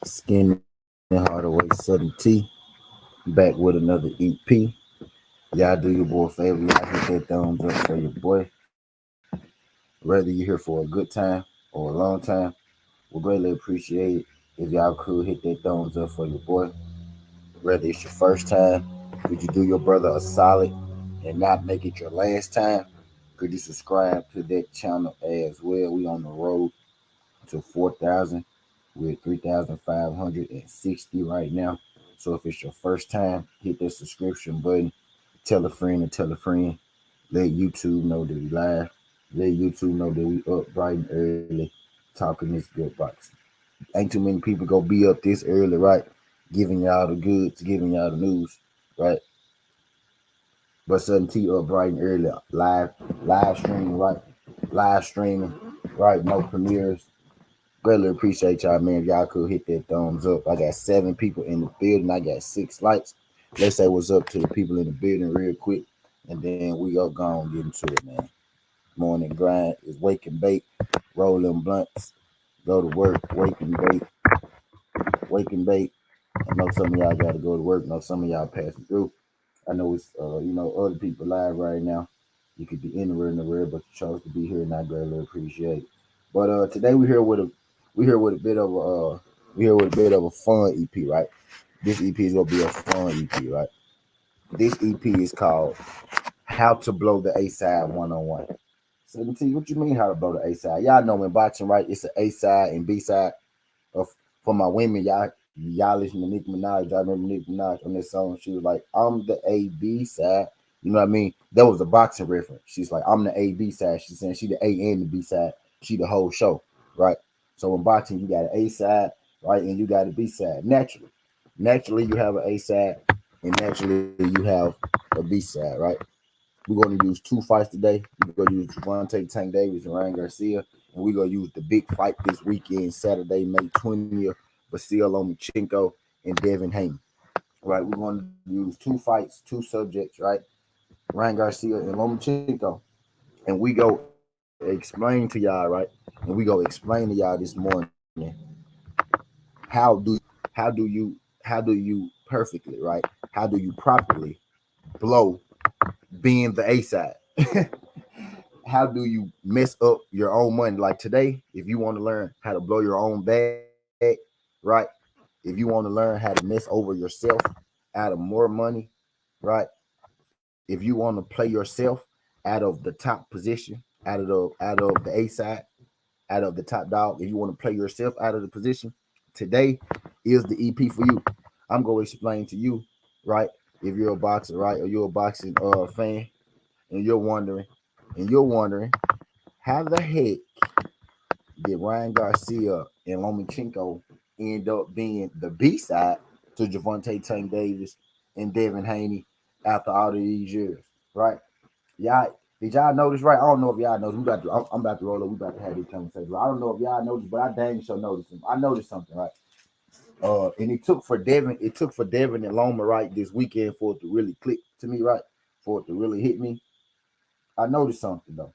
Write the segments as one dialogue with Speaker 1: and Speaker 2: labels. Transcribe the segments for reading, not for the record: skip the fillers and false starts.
Speaker 1: Skin and Hardaway Southern T. Back with another EP. Y'all do your boy a favor. Y'all hit that thumbs up for your boy. Whether you're here for a good time or a long time, we'll greatly appreciate it if y'all could hit that thumbs up for your boy. Whether it's your first time, could you do your brother a solid and not make it your last time? Could you subscribe to that channel as well? We on the road to 4,000. We're 3,560 right now. So if it's your first time, hit that subscription button. Tell a friend and tell a friend. Let YouTube know that we live. Let YouTube know that we up bright and early talking this good box. Ain't too many people go be up this early, right? Giving y'all the goods, giving y'all the news, right? But Sudden T up bright and early, live streaming, right? Live streaming, right? No premieres. Greatly appreciate y'all, man. If y'all could hit that thumbs up. I got 7 people in the building. I got 6 likes. Let's say what's up to the people in the building real quick. And then we up gonna get into it, man. Morning grind is wake and bake, rolling blunts, go to work, wake and bake, wake and bake. I know some of y'all gotta go to work. I know some of y'all passing through. I know it's other people live right now. You could be anywhere in the world, but you chose to be here, and I greatly appreciate it. But today we here with a bit of a fun EP, right? This EP is gonna be a fun EP, right? This EP is called "How to Blow the A Side One on One." So let me tell you what you mean how to blow the A side. Y'all know in boxing, right? It's an A side and B side. Of For my women, y'all listen to Nicki Minaj. I remember Nicki Minaj on this song. She was like, "I'm the A B side." You know what I mean? That was a boxing reference. She's like, "I'm the A B side." She's saying she the A and the B side. She the whole show, right? So in boxing, you got an A side, right, and you got a B side. Naturally, you have an A side, and naturally you have a B side, right? We're going to use 2 fights today. We're going to use Javante Tank Davis and Ryan Garcia. And we're going to use the big fight this weekend, Saturday, May 20th, Vasil Lomachenko and Devin Haney. Right, we're going to use 2 fights, 2 subjects, right? Ryan Garcia and Lomachenko. And we go explain to y'all, right? And we go explain to y'all this morning how how do you how do you perfectly, right? How do you properly blow being the A side? How do you mess up your own money? Like today, if you want to learn how to blow your own bag, right? If you want to learn how to mess over yourself out of more money, right? If you want to play yourself out of the top position, out of the A side, out of the top dog, if you want to play yourself out of the position, today is the EP for you. I'm going to explain to you, right? If you're a boxer, right, or you're a boxing fan, and you're wondering how the heck did Ryan Garcia and Lomachenko end up being the B side to Javante Tank Davis and Devin Haney after all of these years, right? Y'all, did y'all notice, right? I don't know if y'all noticed. I'm about to roll up. We about to have this conversation. I don't know if y'all noticed, but I dang sure noticed something. I noticed something, right? And it took for Devin and Loma, right, this weekend for it to really click to me, right? For it to really hit me. I noticed something though.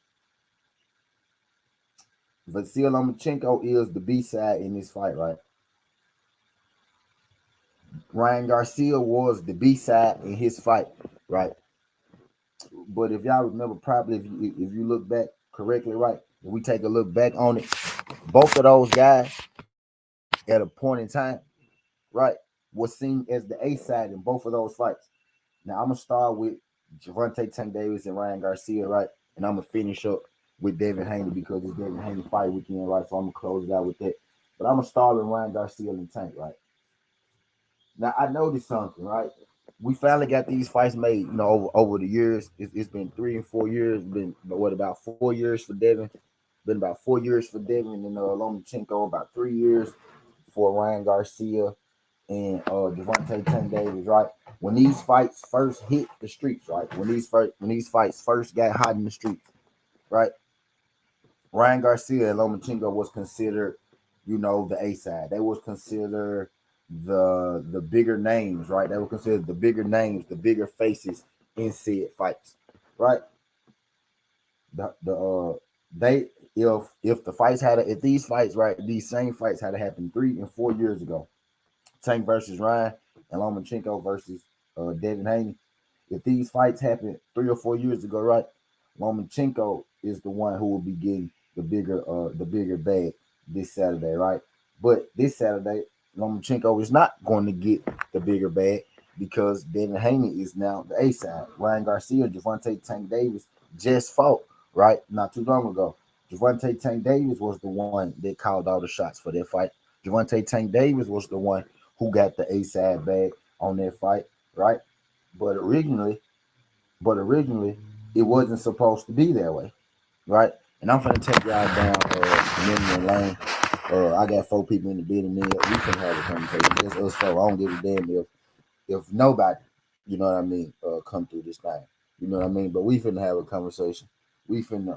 Speaker 1: Vasil Lomachenko is the B side in this fight, right? Ryan Garcia was the B side in his fight, right? But if y'all remember properly, if you look back correctly, right, if we take a look back on it, both of those guys at a point in time, right, was seen as the A side in both of those fights. Now I'm gonna start with Javante Tank Davis and Ryan Garcia, right, and I'm gonna finish up with Devin Haney because it's Devin Haney fight weekend, right? So I'm gonna close it out with that. But I'm gonna start with Ryan Garcia and Tank, right? Now I noticed something, right? We finally got these fights made, over the years. It's been 3 and 4 years. It's been what about 4 years for Devin? Been about 4 years for Devin and Lomachenko. About 3 years for Ryan Garcia and Javante Tank Davis, right? When these fights first hit the streets, right? When these fights first got hot in the streets, right? Ryan Garcia and Lomachenko was considered, the A side. They was considered the bigger names, right? They were considered the bigger names, the bigger faces in said fights, right? The if the fights had if these fights, right, these same fights had happened 3 and 4 years ago, Tank versus Ryan, and Lomachenko versus Devin Haney. If these fights happened 3 or 4 years ago, right, Lomachenko is the one who will be getting the bigger bag this Saturday, right? But this Saturday, Lomachenko is not going to get the bigger bag because Devin Haney is now the A side. Ryan Garcia, Gervonta Tank Davis just fought, right? Not too long ago. Gervonta Tank Davis was the one that called all the shots for that fight. Gervonta Tank Davis was the one who got the A side bag on that fight, right? But originally, it wasn't supposed to be that way, right? And I'm finna take y'all down memory lane. I got 4 people in the building. We finna have a conversation. It's us 4. I don't give a damn if nobody, you know what I mean, come through this thing. You know what I mean? But we finna have a conversation. We finna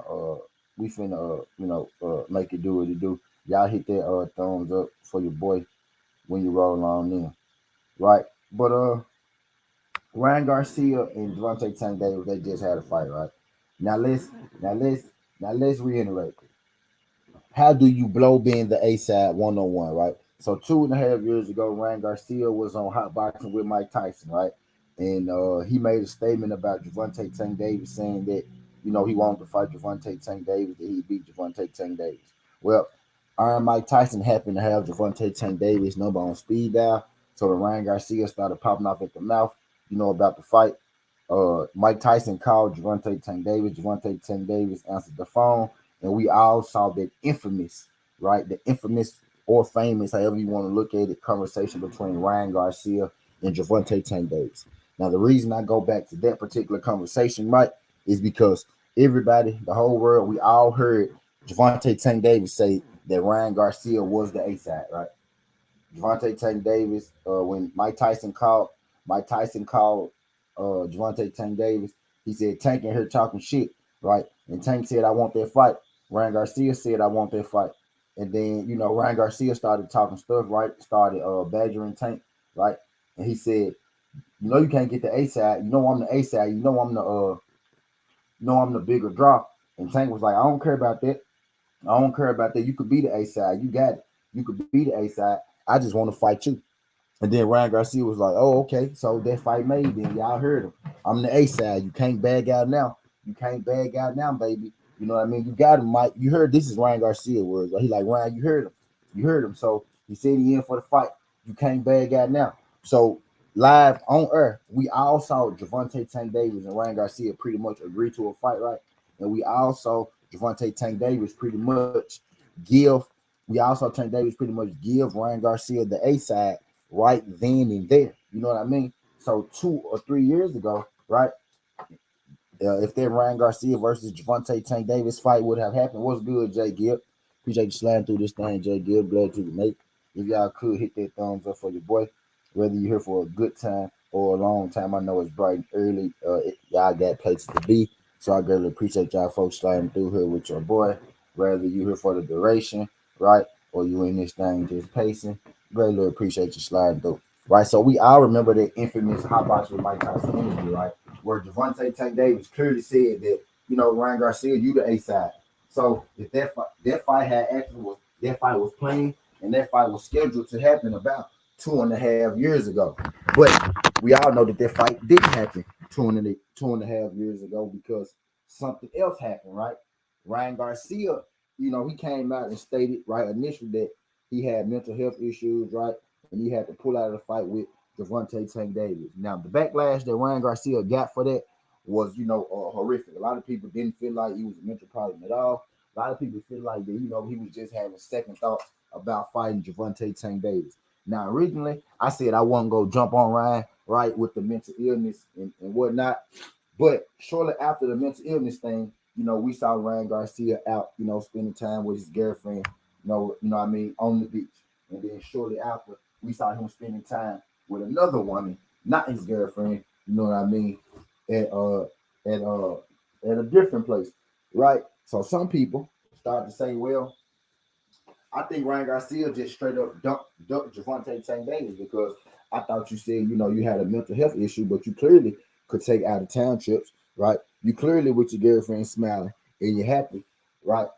Speaker 1: make it do what it do. Y'all hit that thumbs up for your boy when you roll on in, right? But Ryan Garcia and Gervonta Tank Davis, they just had a fight, right? Now let's now let's now let's reiterate. How do you blow being the A side 101, right? So 2.5 years ago, Ryan Garcia was on hot boxing with Mike Tyson, right? And he made a statement about Gervonta Tank Davis saying that, he wanted to fight Gervonta Tank Davis, that he beat Gervonta Tank Davis. Well, Iron Mike Tyson happened to have Gervonta Tank Davis number on speed dial. So when Ryan Garcia started popping off at the mouth, about the fight. Mike Tyson called Gervonta Tank Davis. Gervonta Tank Davis answered the phone, and we all saw that infamous, right? The infamous or famous, however you want to look at it, conversation between Ryan Garcia and Gervonta Tank Davis. Now, the reason I go back to that particular conversation, right, is because everybody, the whole world, we all heard Gervonta Tank Davis say that Ryan Garcia was the A side, right? Gervonta Tank Davis, when Mike Tyson called Gervonta Tank Davis. He said, Tank in here talking shit, right? And Tank said, I want that fight. Ryan Garcia said, I want that fight. And then, Ryan Garcia started talking stuff, right? Started badgering Tank, right? And he said, you can't get the A side. I'm the A side. I'm the bigger draw. And Tank was like, I don't care about that. I don't care about that. You could be the A side. You got it. You could be the A side. I just want to fight you. And then Ryan Garcia was like, oh, okay. So that fight made, then y'all heard him. I'm the A side. You can't bag out now. You can't bag out now, baby. You know what I mean? You got him, Mike. You heard this is Ryan Garcia words. He like, Ryan, you heard him. You heard him. So he said he in for the fight. You can't bag out now. So live on air, we all saw Gervonta Tank Davis and Ryan Garcia pretty much agree to a fight, right? And we all saw Gervonta Tank Davis pretty much give Ryan Garcia the A side right then and there. You know what I mean? So 2 or 3 years ago, right? If that Ryan Garcia versus Gervonta Tank Davis fight would have happened, what's good, Jay Gibb? Appreciate you sliding through this thing, Jay Gibb. Glad you can make. If y'all could hit that thumbs up for your boy, whether you're here for a good time or a long time. I know it's bright and early. Y'all got places to be. So I greatly appreciate y'all folks sliding through here with your boy. Whether you're here for the duration, right? Or you in this thing just pacing. Greatly appreciate you sliding through. Right. So we all remember that infamous hot box with Mike Tyson interview, right? Where Gervonta Tank Davis clearly said that, Ryan Garcia, you the A side. So if that fight was playing and that fight was scheduled to happen about 2.5 years ago. But we all know that fight didn't happen 2.5 years ago because something else happened, right? Ryan Garcia, he came out and stated right initially that he had mental health issues, right? And he had to pull out of the fight with Gervonta Tank Davis. Now, the backlash that Ryan Garcia got for that was, horrific. A lot of people didn't feel like he was a mental problem at all. A lot of people feel like that, he was just having second thoughts about fighting Gervonta Tank Davis. Now, originally, I said I wasn't going to jump on Ryan, right, with the mental illness and whatnot. But shortly after the mental illness thing, we saw Ryan Garcia out, spending time with his girlfriend, on the beach. And then shortly after, we saw him spending time with another woman, not his girlfriend, at a different place, right? So some people start to say, well, I think Ryan Garcia just straight up dumped Gervonta Tank Davis because I thought you said, you had a mental health issue, but you clearly could take out of town trips, right? You clearly with your girlfriend smiling and you're happy, right?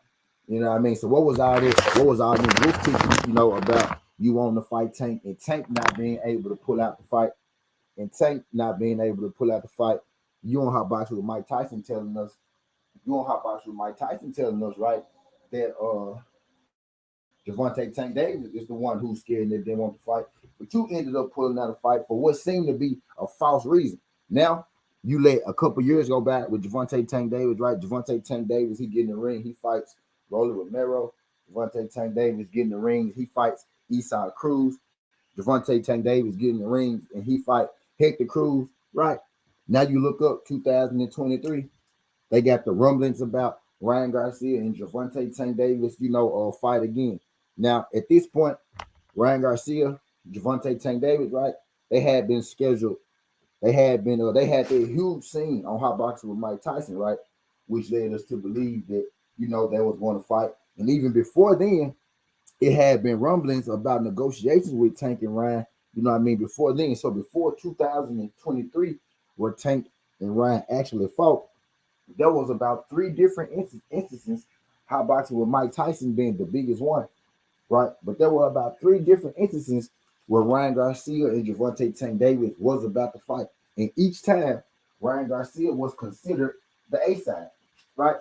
Speaker 1: You know what I mean? So what was all this roof teaching, about you want to fight Tank, and Tank not being able to pull out the fight, and Tank not being able to pull out the fight, you on Hot Box with Mike Tyson telling us, right, that Javante Tank Davis is the one who's scared and didn't want to fight. But you ended up pulling out a fight for what seemed to be a false reason. Now, you let a couple years go back with Javante Tank Davis, right? Javante Tank Davis, he get in the ring, he fights Rolly Romero. Javante Tank Davis get in the rings, he fights Esau Cruz. Javante Tank Davis get in the rings and he fight Hector Cruz, right? Now you look up 2023, they got the rumblings about Ryan Garcia and Javante Tank Davis, fight again. Now, at this point, Ryan Garcia, Javante Tank Davis, right? They had been scheduled. They had their huge scene on Hot Boxing with Mike Tyson, right? Which led us to believe that, they was going to fight. And even before then, it had been rumblings about negotiations with Tank and Ryan, before then. So before 2023, where Tank and Ryan actually fought, there was about three different instances, Hot Boxing with Mike Tyson being the biggest one, right? But there were about three different instances where Ryan Garcia and Javante Tank Davis was about to fight. And each time, Ryan Garcia was considered the A side, right?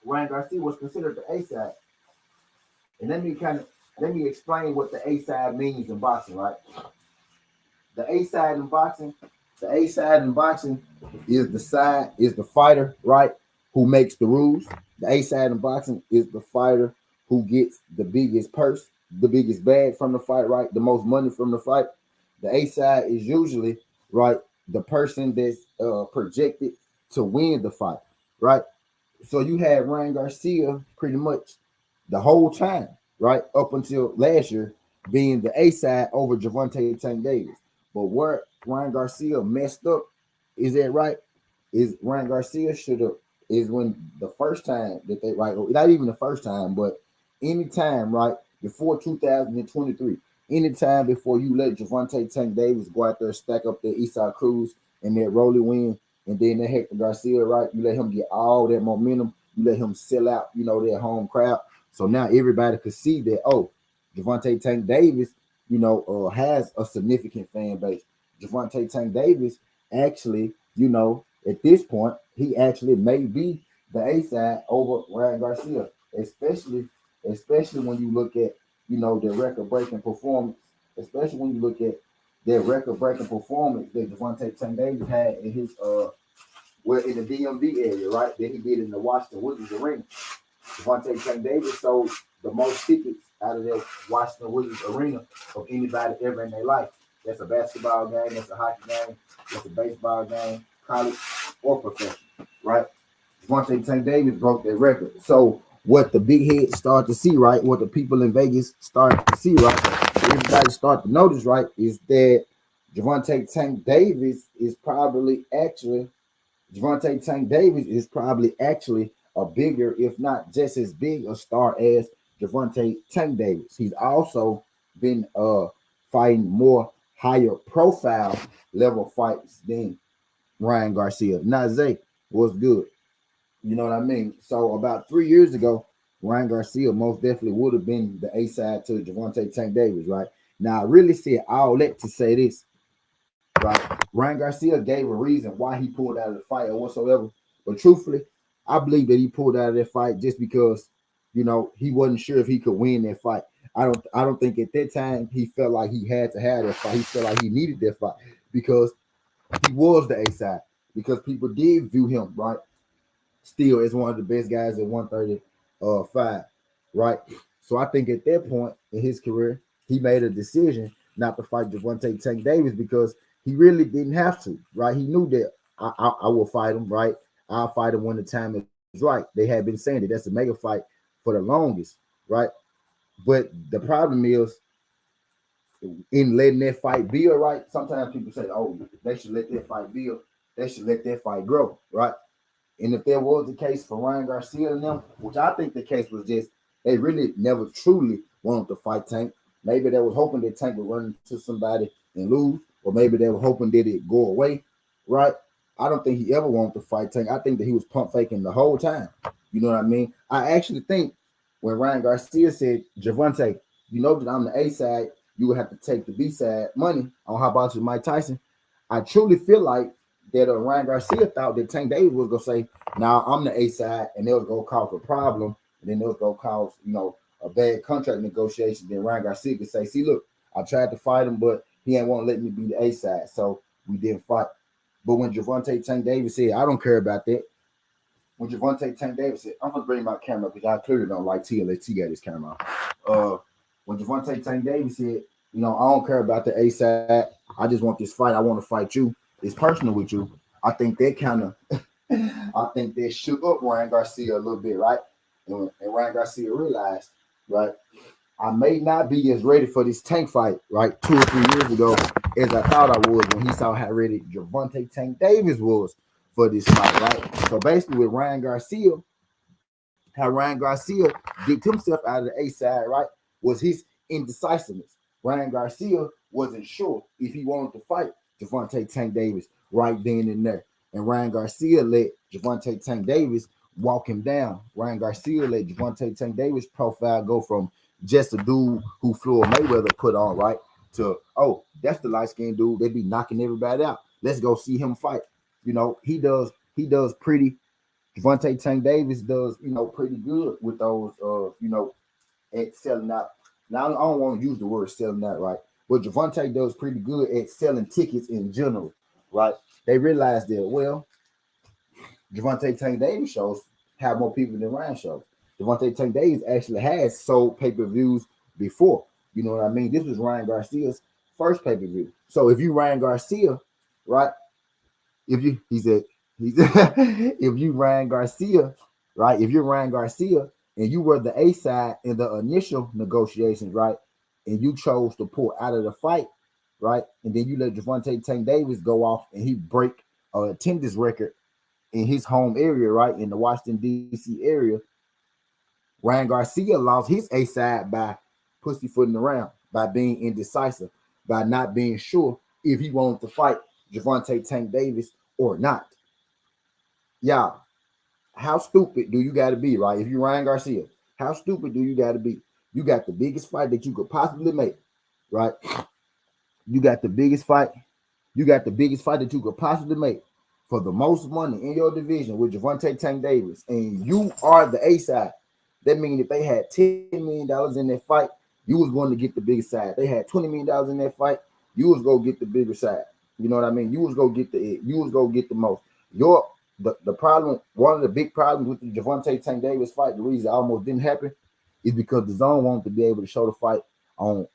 Speaker 1: Ryan Garcia was considered the A side. And let me explain what the A side means in boxing, right? The A side in boxing is the fighter, right, who makes the rules. The A side in boxing is the fighter who gets the biggest purse, the biggest bag from the fight, right? The most money from the fight. The A side is usually, right, the person that's projected to win the fight, right? So you had Ryan Garcia pretty much the whole time, right, up until last year, being the A side over Javante Tank Davis. But where Ryan Garcia messed up, is that right? Is Ryan Garcia should have is when the first time that they right, not even the first time, but any time, right, before 2023, anytime before you let Javante Tank Davis go out there, stack up that Esau Cruz and that Rolly win, and then that Hector Garcia, right? You let him get all that momentum, you let him sell out, their home crowd. So now everybody could see that, oh, Javante Tank Davis, has a significant fan base. Javante Tank Davis actually, at this point, he actually may be the A side over Ryan Garcia, especially when you look at, their record-breaking performance, especially when you look at their record-breaking performance that Javante Tank Davis had in his in the DMV area, right? That he did in the Washington Wizards arena. Javante Tank Davis sold the most tickets out of that Washington Wizards arena of anybody ever in their life. That's a basketball game, that's a hockey game, that's a baseball game, college or professional, right? Javante Tank Davis broke that record. So what the big heads start to see, right? What the people in Vegas start to see, right? Everybody start to notice, right? Is that Javante Tank Davis is probably actually a bigger, if not just as big a star as Javante Tank Davis. He's also been fighting more higher profile level fights than Ryan Garcia. Now, Zay was good. You know what I mean? So about 3 years ago, Ryan Garcia most definitely would have been the A side to Javante Tank Davis, right? Now, I really said all that to say this, right? Ryan Garcia gave a reason why he pulled out of the fight or whatsoever. But truthfully, I believe that he pulled out of that fight just because, he wasn't sure if he could win that fight. I don't think at that time he felt like he had to have that fight. He felt like he needed that fight because he was the A side, because people did view him, right, still as one of the best guys at 135, right? So I think at that point in his career, he made a decision not to fight Javante Tank Davis because he really didn't have to, right? He knew that I will fight him, right? I'll fight him when the time is right. They had been saying that that's a mega fight for the longest, right? But the problem is in letting that fight build, right? Sometimes people say, oh, they should let that fight build. They should let that fight grow, right? And if there was the case for Ryan Garcia and them, which I think the case was just they really never truly wanted to fight Tank. Maybe they was hoping that Tank would run into somebody and lose, or maybe they were hoping that it go away, right? I don't think he ever wanted to fight Tank. I think that he was pump faking the whole time. You know what I mean? I actually think when Ryan Garcia said, Javante, you know that I'm the A side, you would have to take the B side money on How About You, Mike Tyson. I truly feel like that Ryan Garcia thought that Tank Davis was gonna say, "Now I'm the A side," and it was gonna cause a problem, and then it was gonna cause a bad contract negotiation. Then Ryan Garcia could say, "See, look, I tried to fight him, but he ain't want to let me be the A side, so we didn't fight." But when Gervonta Tank Davis said, "I don't care about that," when Gervonta Tank Davis said, "I'm gonna bring my camera because I clearly don't like T unless T got his camera on." When Gervonta Tank Davis said, "I don't care about the A side. I just want this fight. I want to fight you. It's personal with you." I think that kind of, I think that shook up Ryan Garcia a little bit, right? And Ryan Garcia realized, right, I may not be as ready for this Tank fight, right, 2 or 3 years ago as I thought I was when he saw how ready Gervonta Tank Davis was for this fight, right? So basically, with Ryan Garcia, how Ryan Garcia dipped himself out of the A side, right, was his indecisiveness. Ryan Garcia wasn't sure if he wanted to fight Gervonta Tank Davis right then and there. And Ryan Garcia let Gervonta Tank Davis walk him down. Ryan Garcia let Gervonta Tank Davis profile go from just a dude who Floyd Mayweather put on, right, to, oh, that's the light-skinned dude. They be knocking everybody out. Let's go see him fight. He does pretty. Gervonta Tank Davis does, pretty good with those, at selling out. Now, I don't want to use the word selling out, right? But Gervonta does pretty good at selling tickets in general, right? They realized that, well, Gervonta Tank Davis shows have more people than Ryan shows. Gervonta Tank Davis actually has sold pay-per-views before. You know what I mean? This was Ryan Garcia's first pay-per-view. So if you Ryan Garcia, right? If you Ryan Garcia, right? If you're Ryan Garcia and you were the A side in the initial negotiations, right? And you chose to pull out of the fight, right? And then you let Gervonta Tank Davis go off and he break attendance record in his home area, right? In the Washington, D.C. area. Ryan Garcia lost his A side by pussyfooting around, by being indecisive, by not being sure if he wanted to fight Gervonta Tank Davis or not. Y'all, how stupid do you got to be, right? If you're Ryan Garcia, how stupid do you got to be? You got the biggest fight that you could possibly make, right? You got the biggest fight. You got the biggest fight that you could possibly make for the most money in your division with Gervonta Tank Davis, and you are the A side. That means if they had $10 million in that fight, you was going to get the biggest side. They had $20 million in that fight, you was going to get the bigger side. You know what I mean? You was going to get the most. The problem, one of the big problems with the Gervonta Tank Davis fight, the reason it almost didn't happen, is because the zone wanted to be able to show the fight on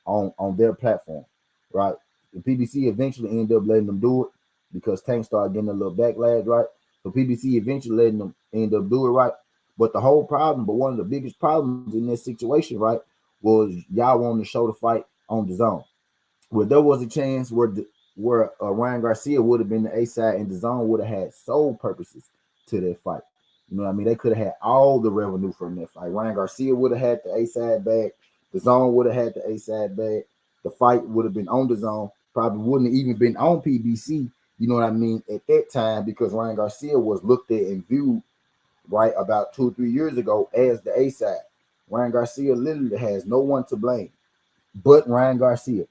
Speaker 1: their platform, right? The PBC eventually ended up letting them do it because Tank started getting a little backlash, right? So PBC eventually letting them end up do it, right? But one of the biggest problems in this situation, right, was y'all wanting to show the fight on the zone. Well, there was a chance where Ryan Garcia would have been the A side and the zone would have had sole purposes to that fight. You know what I mean? They could have had all the revenue from that fight. Ryan Garcia would have had the A side bag. The zone would have had the A side bag. The fight would have been on the zone. Probably wouldn't have even been on PBC. You know what I mean? At that time, because Ryan Garcia was looked at and viewed, right, about 2 or 3 years ago as the A side. Ryan Garcia literally has no one to blame but Ryan Garcia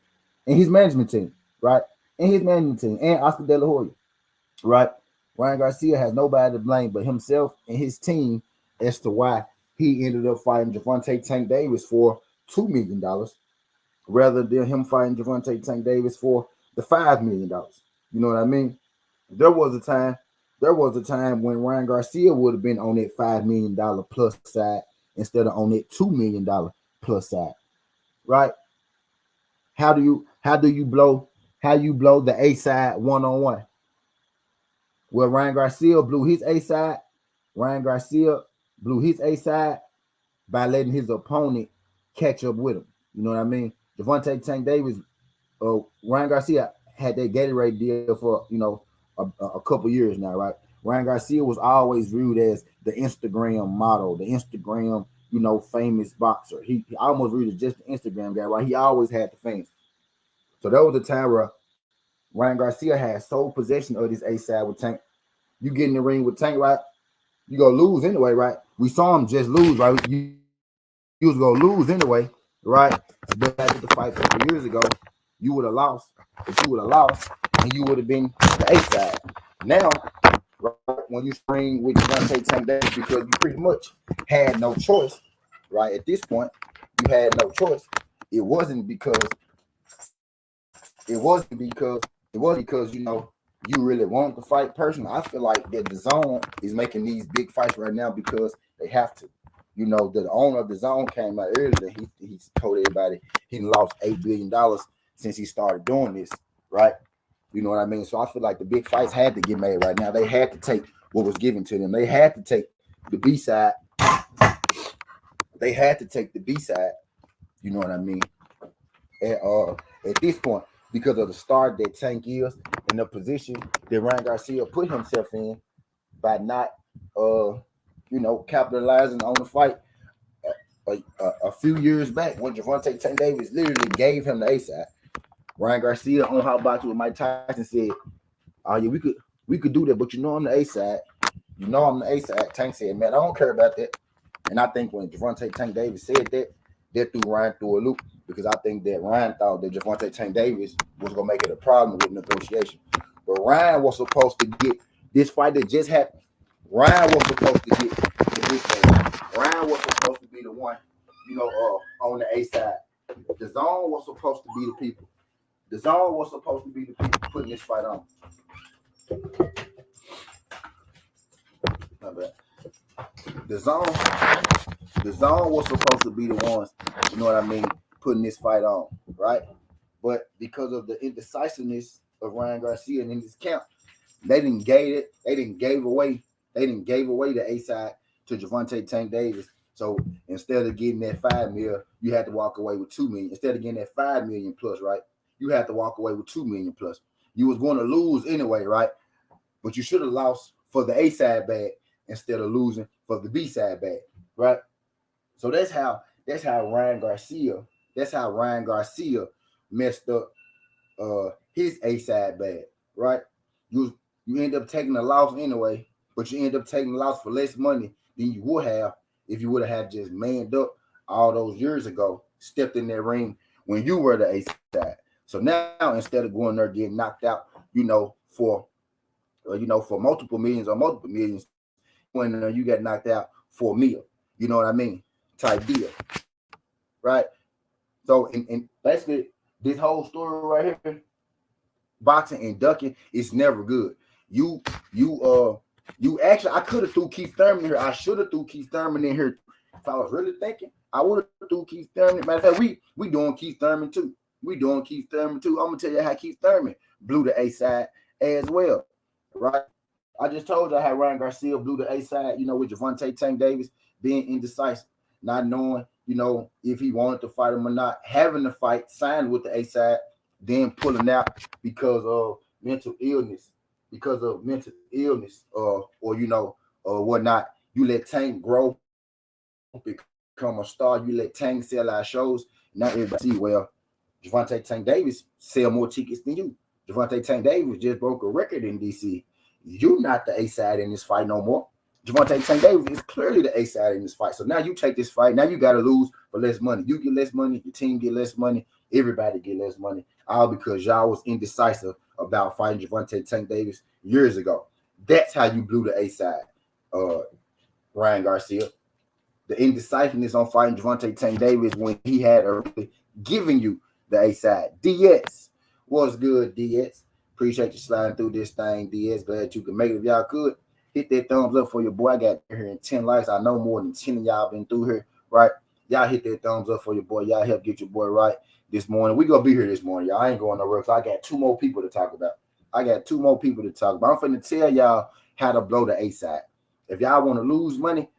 Speaker 1: and his management team, right? And Oscar De La Hoya, right? Ryan Garcia has nobody to blame but himself and his team as to why he ended up fighting Gervonta Tank Davis for $2 million rather than him fighting Gervonta Tank Davis for the $5 million. You know what I mean? There was a time when Ryan Garcia would have been on that $5 million plus side instead of on that $2 million plus side, right? How do you blow the A side one-on-one? Well, Ryan Garcia blew his A side. Ryan Garcia blew his A side by letting his opponent catch up with him. You know what I mean? Gervonta Tank Davis, Ryan Garcia had that Gatorade deal for a couple years now, right? Ryan Garcia was always viewed as the Instagram model, the Instagram, famous boxer. He almost viewed as just the Instagram guy, right? He always had the fans. So there was a time where Ryan Garcia had sole possession of this A side with Tank. You get in the ring with Tank, right? You gonna lose anyway, right? We saw him just lose, right? You was gonna lose anyway, right? But I did the fight a couple years ago, you would have lost. If you would have lost, and you would have been the A side. Now, right, when you spring with Devontae Tank Davis, because you pretty much had no choice, right? At this point, you had no choice. It wasn't because you know you really want to fight. Personally, I feel like that the zone is making these big fights right now because they have to. You know, the owner of the zone came out earlier. He told everybody he lost $8 billion since he started doing this, right? You know what I mean? So I feel like the big fights had to get made right now. They had to take what was given to them. They had to take the B side. They had to take the B side. You know what I mean? And at this point, because of the start that Tank is and the position that Ryan Garcia put himself in by not, capitalizing on the fight a few years back when Gervonta Tank Davis literally gave him the A side. Ryan Garcia on Hot Box with Mike Tyson said, "Oh yeah, we could do that, but you know I'm the A side. You know I'm the A side." Tank said, "Man, I don't care about that." And I think when Gervonta Tank Davis said that, that threw Ryan through a loop because I think that Ryan thought that Gervonta Tank Davis was gonna make it a problem with negotiation. But Ryan was supposed to get this fight that just happened. Ryan was supposed to get this thing. Ryan was supposed to be the one, on the A side. The zone was supposed to be the people. The zone was supposed to be the people putting this fight on. Not bad. The zone was supposed to be the ones, you know what I mean, putting this fight on, right? But because of the indecisiveness of Ryan Garcia and in this camp, they didn't give away the A side to Gervonta Tank Davis. So instead of getting that $5 million, you had to walk away with $2 million. Instead of getting that $5 million plus, right? You had to walk away with $2 million plus. You was going to lose anyway, right? But you should have lost for the A side bag instead of losing for the B side bag, right? So that's how Ryan Garcia messed up his A side bag, right? You end up taking the loss anyway, but you end up taking the loss for less money than you would have if you would have had just manned up all those years ago, stepped in that ring when you were the A side. So now instead of going there getting knocked out, for multiple millions, when you get knocked out for a meal, you know what I mean, type deal, right? So and basically this whole story right here, boxing and ducking is never good. You actually, I could have threw Keith Thurman in here. I should have threw Keith Thurman in here. If I was really thinking, I would have threw Keith Thurman. Matter of fact, we doing Keith Thurman too. I'm gonna tell you how Keith Thurman blew the A side as well, right? I just told you how Ryan Garcia blew the A side, with Gervonta Tank Davis being indecisive, not knowing, if he wanted to fight him or not, having the fight signed with the A side, then pulling out because of mental illness, or whatnot. You let Tank grow, become a star. You let Tank sell out shows. Not everybody see, well, Gervonta Tank Davis sell more tickets than you. Gervonta Tank Davis just broke a record in DC. You're not the A side in this fight no more. Gervonta Tank Davis is clearly the A side in this fight. So now you take this fight. Now you got to lose for less money. You get less money. Your team get less money. Everybody get less money. All because y'all was indecisive about fighting Gervonta Tank Davis years ago. That's how you blew the A side, Ryan Garcia. The indecisiveness on fighting Gervonta Tank Davis when he had already given you the A side. DS, what's good, DS? Appreciate you sliding through this thing, DS. Glad you could make it. If y'all could, hit that thumbs up for your boy. I got here in 10 likes. I know more than 10 of y'all been through here, right? Y'all hit that thumbs up for your boy. Y'all help get your boy right this morning. We gonna be here this morning, y'all. I ain't going nowhere. So I got two more people to talk about. I'm finna tell y'all how to blow the A side. If y'all want to lose money,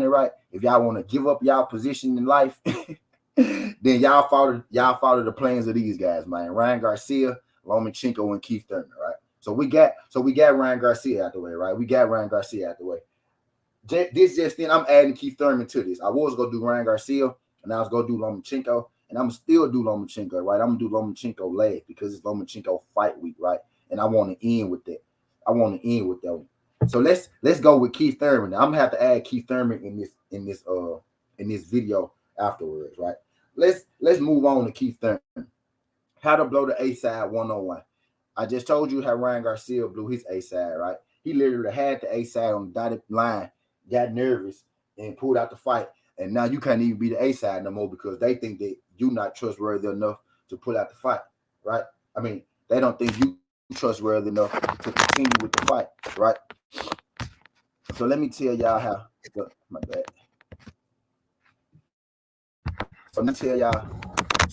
Speaker 1: right? If y'all want to give up y'all position in life, then y'all follow the plans of these guys, man. Ryan Garcia, Lomachenko, and Keith Thurman, right? So we got Ryan Garcia out the way, right? This just then I'm adding Keith Thurman to this. I was gonna do Ryan Garcia, and I was gonna do Lomachenko, and I'm still do Lomachenko, right? I'm gonna do Lomachenko last because it's Lomachenko fight week, right? And I want to end with that. So let's go with Keith Thurman. Now, I'm gonna have to add Keith Thurman in this video afterwards, right? Let's move on to Keith Thurman. How to blow the A side 101. I just told you how Ryan Garcia blew his A side, right? He literally had the A side on the dotted line, got nervous, and pulled out the fight. And now you can't even be the A side no more because they think that you're not trustworthy enough to pull out the fight, right? I mean, they don't think you trustworthy enough to continue with the fight, right? So let me tell y'all how. My bad. So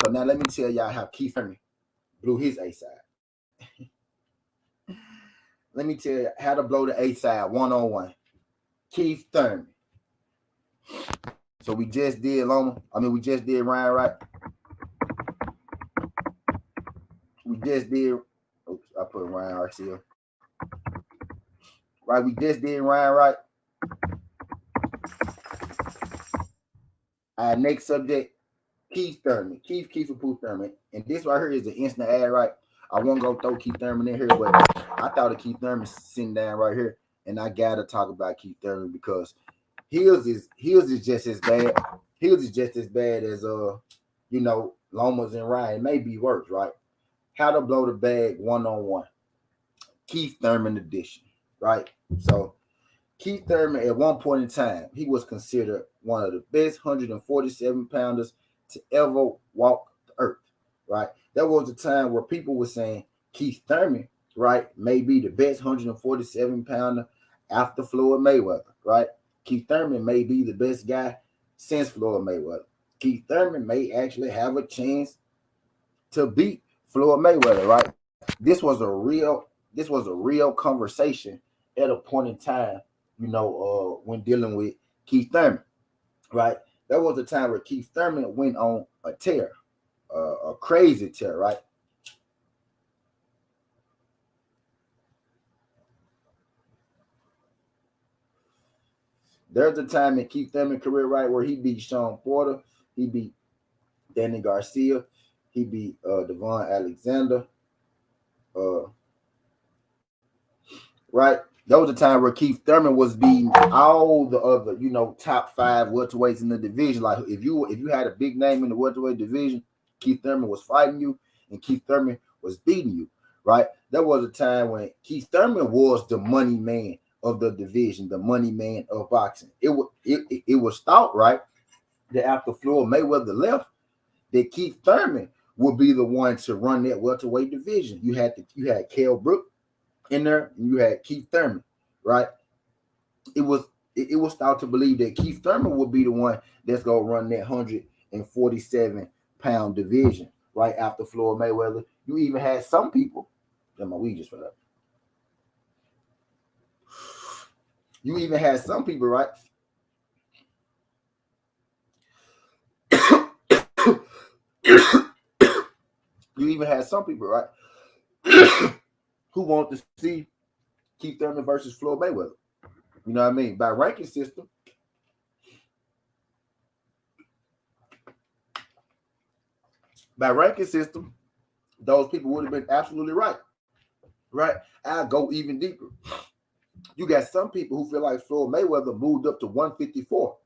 Speaker 1: now let me tell y'all how Keith Thurman blew his A side. Let me tell you how to blow the A side 101. Keith Thurman. So we just did Loma. We just did Ryan, right? We just did. Oops, I put Ryan Garcia. Right, we just did Ryan, right? Our next subject, Keith Thurman. Keith Thurman. And this right here is the instant ad, right? I won't go throw Keith Thurman in here, but I thought of Keith Thurman sitting down right here, and I gotta talk about Keith Thurman because Hills is just as bad. Hills is just as bad as Lomas and Ryan. Maybe worse, right? How to blow the bag 101. Keith Thurman edition, right? So Keith Thurman at one point in time, he was considered one of the best 147 pounders to ever walk the earth, right? There was a time where people were saying Keith Thurman, right, may be the best 147 pounder after Floyd Mayweather, right? Keith Thurman may be the best guy since Floyd Mayweather. Keith Thurman may actually have a chance to beat Floyd Mayweather, right? This was a real conversation at a point in time, when dealing with Keith Thurman, right? There was a time where Keith Thurman went on a tear, a crazy tear, right? There's a time in Keith Thurman's career, right, where he beat Sean Porter, he beat Danny Garcia, he beat Devon Alexander, right? There was a time where Keith Thurman was beating all the other, top 5 welterweights in the division. Like if you had a big name in the welterweight division, Keith Thurman was fighting you, and Keith Thurman was beating you, right? There was a time when Keith Thurman was the money man of the division, the money man of boxing. It was thought, right, that after Floyd Mayweather left, that Keith Thurman would be the one to run that welterweight division. You had Kell Brook in there, and you had Keith Thurman, right? It was thought to believe that Keith Thurman would be the one that's gonna run that 147-pound division, right after Floyd Mayweather. You even had some people. Get my weed just for that. You even had some people, right? You even had some people, right, who want to see Keith Thurman versus Floyd Mayweather. You know what I mean? By ranking system, those people would have been absolutely right. Right? I'll go even deeper. You got some people who feel like Floyd Mayweather moved up to 154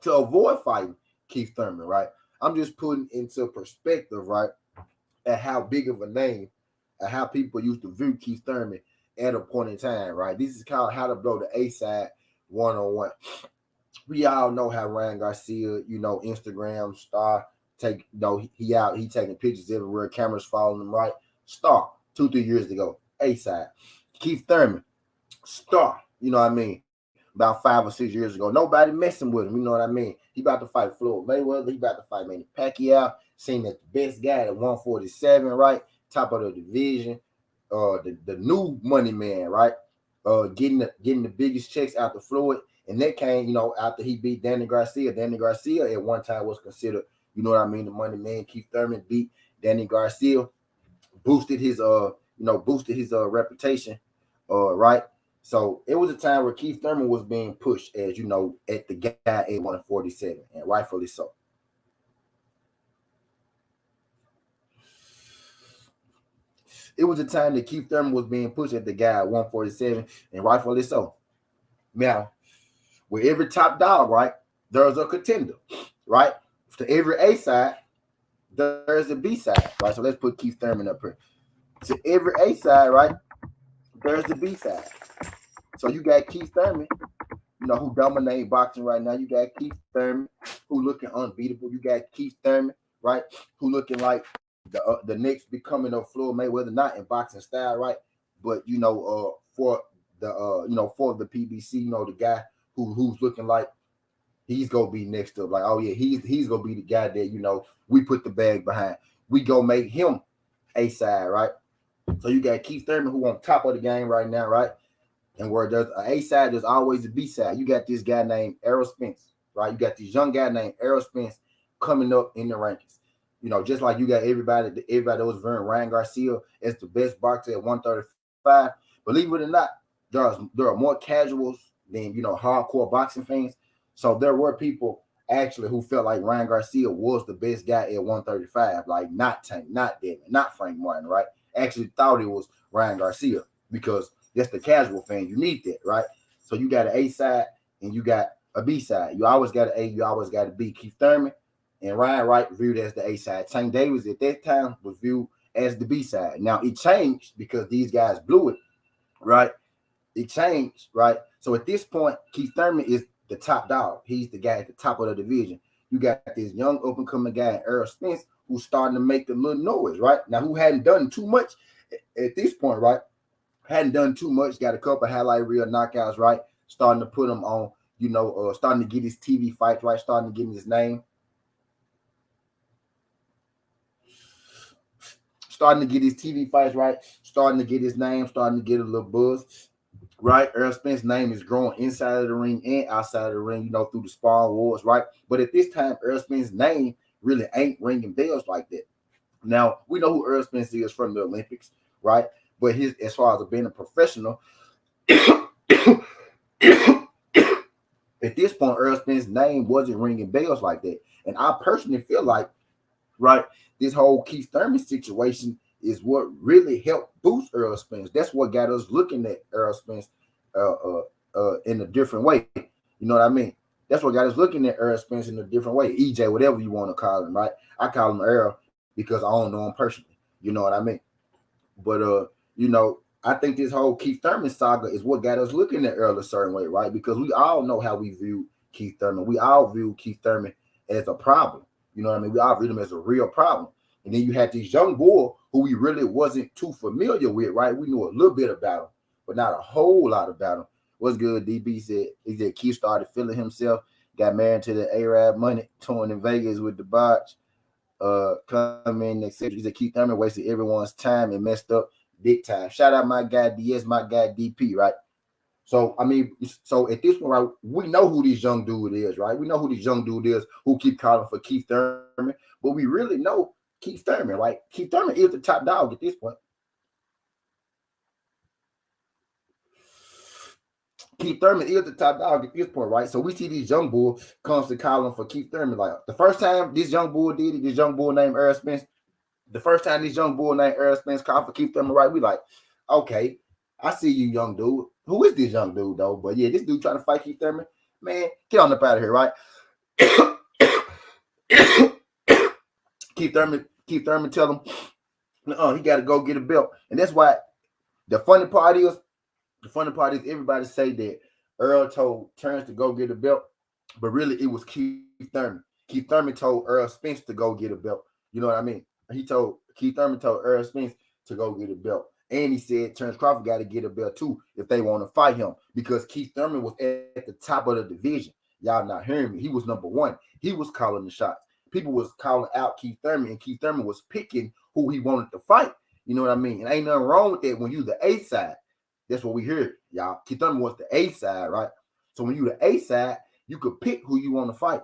Speaker 1: to avoid fighting Keith Thurman, right? I'm just putting into perspective, right, at how big of a name and how people used to view Keith Thurman at a point in time, right? This is called How to Blow the A Side 101. We all know how Ryan Garcia, Instagram star, he taking pictures everywhere, cameras following him, right? Star, 2-3 years ago, A Side. Keith Thurman, star, you know what I mean? About 5 or 6 years ago, nobody messing with him, you know what I mean? He about to fight Floyd Mayweather, he about to fight Manny Pacquiao, seen that the best guy at 147, right? Top of the division, the new money man, right? Getting the biggest checks out the Floyd, and that came, after he beat Danny Garcia. Danny Garcia at one time was considered, the money man. Keith Thurman beat Danny Garcia, boosted his reputation, right? So it was a time where Keith Thurman was being pushed as, at the guy at 147, and rightfully so. It was a time that Keith Thurman was being pushed at the guy at 147, and rightfully so. Now, with every top dog, right, there's a contender, right? To every A side, there's a B side, right? So let's put Keith Thurman up here. To every A side, right, there's the B side. So you got Keith Thurman, who dominate boxing right now. You got Keith Thurman, who looking unbeatable. You got Keith Thurman, right, who looking like the next becoming of Floyd Mayweather, not in boxing style, right, but for for the PBC, the guy who's looking like he's gonna be next up. Like, oh yeah, he's gonna be the guy that we put the bag behind. We gonna make him A side, right? So you got Keith Thurman, who on top of the game right now, right? And where there's an A side, there's always a B side. You got this guy named Errol Spence, right? You got this young guy named Errol Spence coming up in the rankings. Just like you got everybody that was viewing Ryan Garcia as the best boxer at 135. Believe it or not, there are more casuals than hardcore boxing fans. So there were people actually who felt like Ryan Garcia was the best guy at 135, like not Tank, not Devin, not Frank Martin, right? Actually thought it was Ryan Garcia because that's the casual fan. You need that, right? So you got an A side and you got a B side. You always got an A, you always got a B. Keith Thurman and Ryan Wright viewed as the A side. Tank Davis at that time was viewed as the B side. Now it changed because these guys blew it, right? It changed, right? So at this point, Keith Thurman is the top dog. He's the guy at the top of the division. You got this young up-and-coming guy, Errol Spence, who's starting to make a little noise, right? Now, who hadn't done too much at this point, right? Hadn't done too much, got a couple highlight reel knockouts, right? Starting to put him on, starting to get his TV fights, right? Starting to get his name. Starting to get his TV fights, right? Starting to get his name, starting to get a little buzz. Right, Errol Spence's name is growing inside of the ring and outside of the ring, through the sparring wars, right? But at this time, Errol Spence's name really ain't ringing bells like that. Now, we know who Errol Spence is from the Olympics, right? But as far as being a professional, at this point, Errol Spence's name wasn't ringing bells like that. And I personally feel like, right, this whole Keith Thurman situation is what really helped boost Errol Spence. That's what got us looking at Errol Spence in a different way. You know what I mean? That's what got us looking at Errol Spence in a different way. EJ, whatever you want to call him, right? I call him Errol because I don't know him personally. You know what I mean? But I think this whole Keith Thurman saga is what got us looking at Errol a certain way, right? Because we all know how we view Keith Thurman. We all view Keith Thurman as a problem. You know what I mean? We all view him as a real problem. And then you had this young boy who we really wasn't too familiar with, right? We knew a little bit about him, but not a whole lot about him. What's good, DB said? He said Keith started feeling himself, got married to the Arab money, touring in Vegas with the Bodge. Coming, etc. He said Keith Thurman wasted everyone's time and messed up big time. Shout out my guy DS, my guy DP, right? So at this point, right, we know who this young dude is, right? We know who this young dude is who keep calling for Keith Thurman, but we really know Keith Thurman, right? Keith Thurman is the top dog at this point. Keith Thurman is the top dog at this point, right? So we see these young bulls constantly calling for Keith Thurman. Like the first time this young bull did it, this young bull named Errol Spence, the first time this young bull named Errol Spence called for Keith Thurman, right? We like, okay, I see you, young dude. Who is this young dude, though? But yeah, this dude trying to fight Keith Thurman, man, get on up out of here, right? Keith Thurman tell him, he got to go get a belt. And that's why the funny part is everybody say that Earl told Terrence to go get a belt, but really it was Keith Thurman. Keith Thurman told Errol Spence to go get a belt. You know what I mean? Keith Thurman told Errol Spence to go get a belt. And he said Terrence Crawford got to get a belt too if they want to fight him because Keith Thurman was at the top of the division. Y'all not hearing me. He was number one. He was calling the shots. People was calling out Keith Thurman, and Keith Thurman was picking who he wanted to fight. You know what I mean? And ain't nothing wrong with that when you the A side. That's what we heard, y'all. Keith Thurman was the A side, right? So when you the A side, you could pick who you want to fight.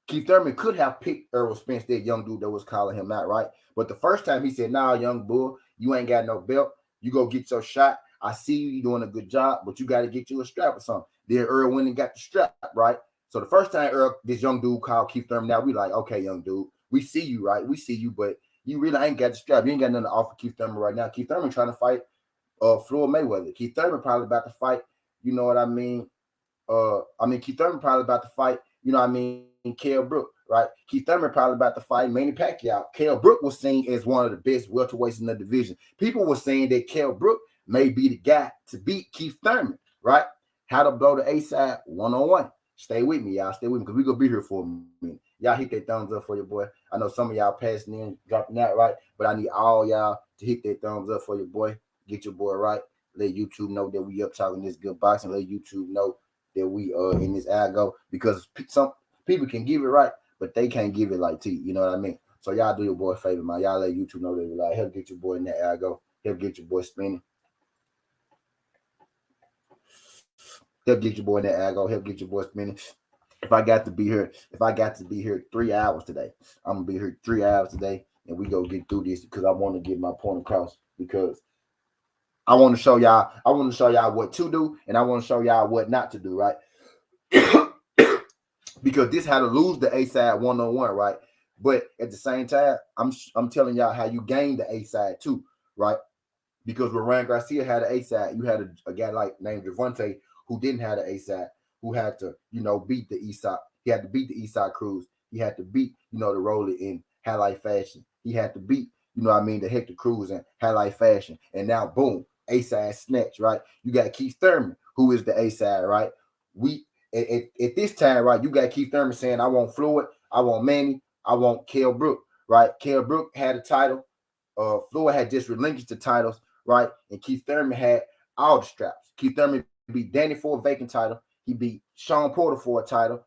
Speaker 1: Keith Thurman could have picked Errol Spence, that young dude that was calling him out, right? But the first time he said, nah, young bull, you ain't got no belt. You go get your shot. I see you doing a good job, but you got to get you a strap or something. Then Earl went and got the strap, right? So the first time this young dude called Keith Thurman out, we like, okay, young dude, we see you, right? We see you, but you really ain't got the strap. You ain't got nothing to offer Keith Thurman right now. Keith Thurman trying to fight Floyd Mayweather. Keith Thurman probably about to fight, you know what I mean? Keith Thurman probably about to fight, you know what I mean, Kell Brook. right? Keith Thurman probably about to fight Manny Pacquiao. Kell Brook was seen as one of the best welterweights in the division. People were saying that Kell Brook may be the guy to beat Keith Thurman, right? How to blow the A-side one-on-one. Stay with me, y'all. Stay with me because we're going to be here for a minute. Y'all hit that thumbs up for your boy. I know some of y'all passing in, dropping out, right? But I need all y'all to hit that thumbs up for your boy. Get your boy right. Let YouTube know that we up talking this good boxing. Let YouTube know that we in this algo, because some people can give it right, but they can't give it like T. You know what I mean? So y'all do your boy a favor, man. Y'all let YouTube know that we like, help get your boy in that algo. Help get your boy spinning. Help get your boy in that algo. Help get your boy spinning. If I got to be here 3 hours today, I'm gonna be here 3 hours today, and we go get through this because I want to get my point across. Because I want to show y'all what to do, and I want to show y'all what not to do, right? Because this how to lose the A side one-on-one, right? But at the same time, I'm telling y'all how you gain the A side too, right? Because when Ryan Garcia had an A side, you had a guy like named Javante who didn't have an A side, who had to, beat the East Side. He had to beat the East Side Cruz. He had to beat, the Roller in highlight fashion. He had to beat, the Hector Cruz in highlight fashion. And now, boom, A side snatch, right? You got Keith Thurman, who is the A side, right? We at this time, right? You got Keith Thurman saying, "I want Floyd, I want Manny, I want Kell Brook," right? Kell Brook had a title. Floyd had just relinquished the titles, right? And Keith Thurman had all the straps. Keith Thurman beat Danny for a vacant title. He beat Sean Porter for a title,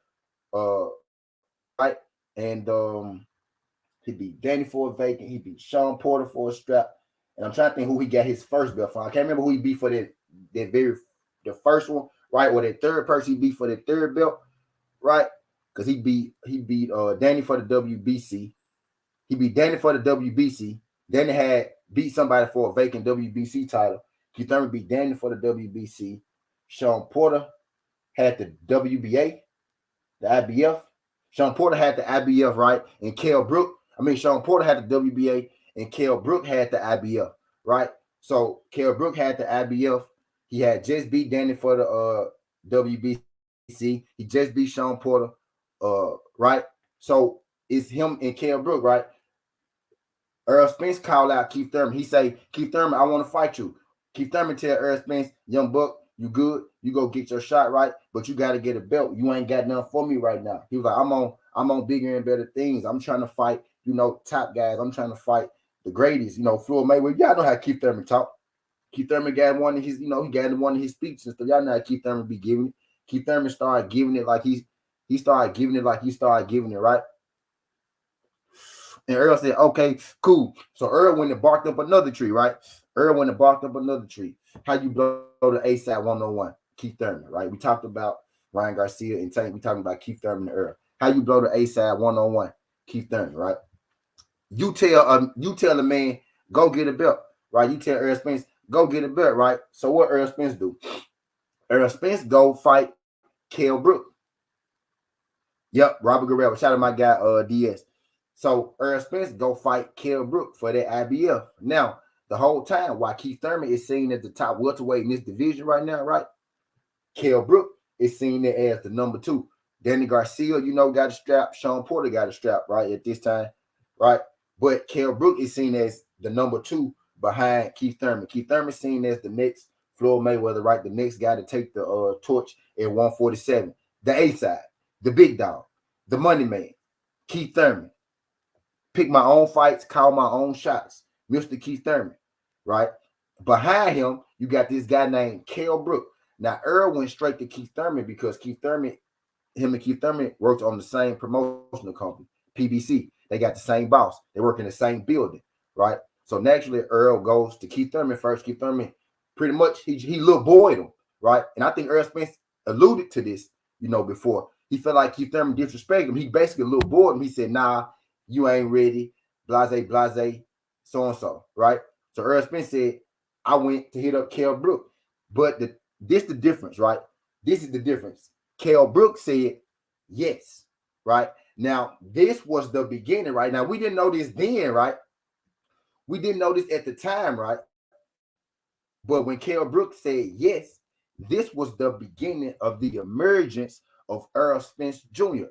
Speaker 1: right? And he beat Danny for a vacant. He beat Sean Porter for a strap. And I'm trying to think who he got his first belt from. I can't remember who he beat for the first one, right? Or that third person he beat for the third belt, right? Because he beat Danny for the WBC. He beat Danny for the WBC. Danny had beat somebody for a vacant WBC title. Keith Thurman beat Danny for the WBC. Sean Porter had the WBA, the IBF. Sean Porter had the IBF, right? And Sean Porter had the WBA, and Kell Brook had the IBF, right? So Kell Brook had the IBF. He had just beat Danny for the WBC. He just beat Sean Porter, right? So it's him and Kell Brook, right? Earl Spence called out Keith Thurman. He say, "Keith Thurman, I want to fight you." Keith Thurman tell Earl Spence, "Young buck, you good? You go get your shot, right? But you got to get a belt. You ain't got nothing for me right now." He was like, I'm on bigger and better things. I'm trying to fight, top guys. I'm trying to fight the greatest, Floyd Mayweather. Y'all know how Keith Thurman talk. Keith Thurman got one of his, he got one of his speeches and stuff. Y'all know how Keith Thurman be giving it. Keith Thurman started giving it like he started giving it, right? And Earl said, "Okay, cool." So Earl went and barked up another tree, right? Earl went and barked up another tree. How you blow the A-side one-on-one? Keith Thurman, right? We talked about Ryan Garcia and Tank. We talking about Keith Thurman and Earl. How you blow the A-side one-on-one? Keith Thurman, right? You tell the man, go get a belt, right? You tell Earl Spence, go get a belt, right? So what Earl Spence do? Earl Spence go fight Kell Brook. Yep, Robert Guerrero. Shout out my guy DS. So Earl Spence go fight Kell Brook for that IBF. Now, the whole time, while Keith Thurman is seen as the top welterweight in this division right now, right? Kell Brook is seen as the number 2. Danny Garcia, got a strap. Sean Porter got a strap, right, at this time, right? But Kell Brook is seen as the number 2 behind Keith Thurman. Keith Thurman is seen as the next Floyd Mayweather, right? The next guy to take the torch at 147. The A-side, the big dog, the money man, Keith Thurman. Pick my own fights, call my own shots. Mr. Keith Thurman, right? Behind him, you got this guy named Kell Brook. Now, Earl went straight to Keith Thurman because him and Keith Thurman worked on the same promotional company, PBC. They got the same boss. They work in the same building, right? So naturally, Earl goes to Keith Thurman first. Keith Thurman, pretty much, he little boyed him, right? And I think Earl Spence alluded to this, before. He felt like Keith Thurman disrespected him. He basically a little bored him. He said, "Nah, you ain't ready, blase, so-and-so," right? So Earl Spence said, "I went to hit up Kell Brook." But this the difference, right? This is the difference. Kell Brook said yes, right? Now, this was the beginning, right? Now, we didn't know this then, right? We didn't know this at the time, right? But when Kell Brook said yes, this was the beginning of the emergence of Errol Spence Jr.,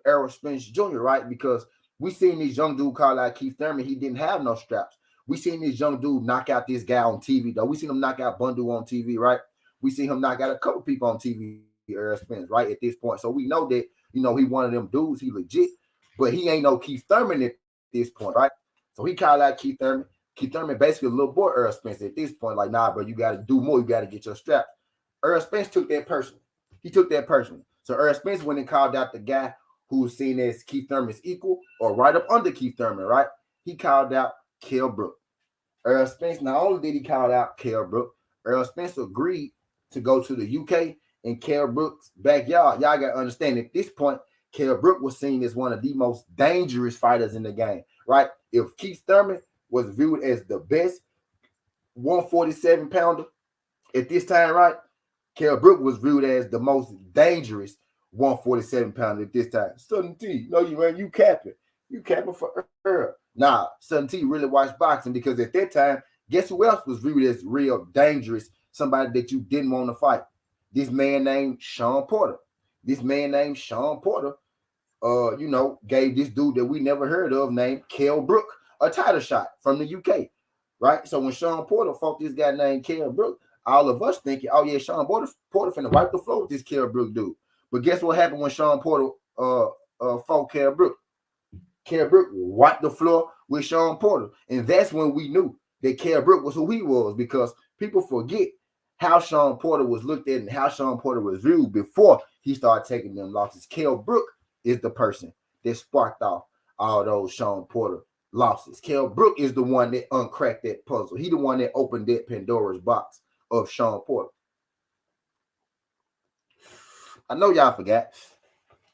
Speaker 1: right? Because we seen this young dude called out Keith Thurman. He didn't have no straps. We seen this young dude knock out this guy on TV, though. We seen him knock out Bundu on TV, right? We seen him knock out a couple people on TV, Errol Spence, right, at this point. So we know that, he one of them dudes, he legit, but he ain't no Keith Thurman at this point, right? So he called out Keith Thurman. Keith Thurman basically a little boy Errol Spence at this point, like, nah, bro, you got to do more. You got to get your strap. Errol Spence took that personally. He took that personally. So Errol Spence went and called out the guy who was seen as Keith Thurman's equal or right up under Keith Thurman, right? He called out Kell Brook. Errol Spence, not only did he call out Kell Brook, Errol Spence agreed to go to the UK in Kell Brook's backyard. Y'all got to understand, at this point, Kell Brook was seen as one of the most dangerous fighters in the game, right? If Keith Thurman was viewed as the best 147-pounder at this time, right? Kell Brook was viewed as the most dangerous 147-pounder at this time. Sudden T, no, you capping. You capping for Earl. Nah, Sudden T really watched boxing because at that time, guess who else was viewed as real dangerous? Somebody that you didn't want to fight. This man named Sean Porter. Gave this dude that we never heard of named Kell Brook a title shot from the UK, right? So when Sean Porter fought this guy named Kell Brook, all of us thinking, oh yeah, Sean Porter finna wipe the floor with this Kell Brook dude. But guess what happened when Sean Porter fought Kell Brook? Kell Brook wiped the floor with Sean Porter. And that's when we knew that Kell Brook was who he was, because people forget how Sean Porter was looked at and how Sean Porter was viewed before he started taking them losses. Kell Brook is the person that sparked off all those Sean Porter losses. Kell Brook is the one that uncracked that puzzle. He the one that opened that Pandora's box of Sean Porter. I know y'all forgot.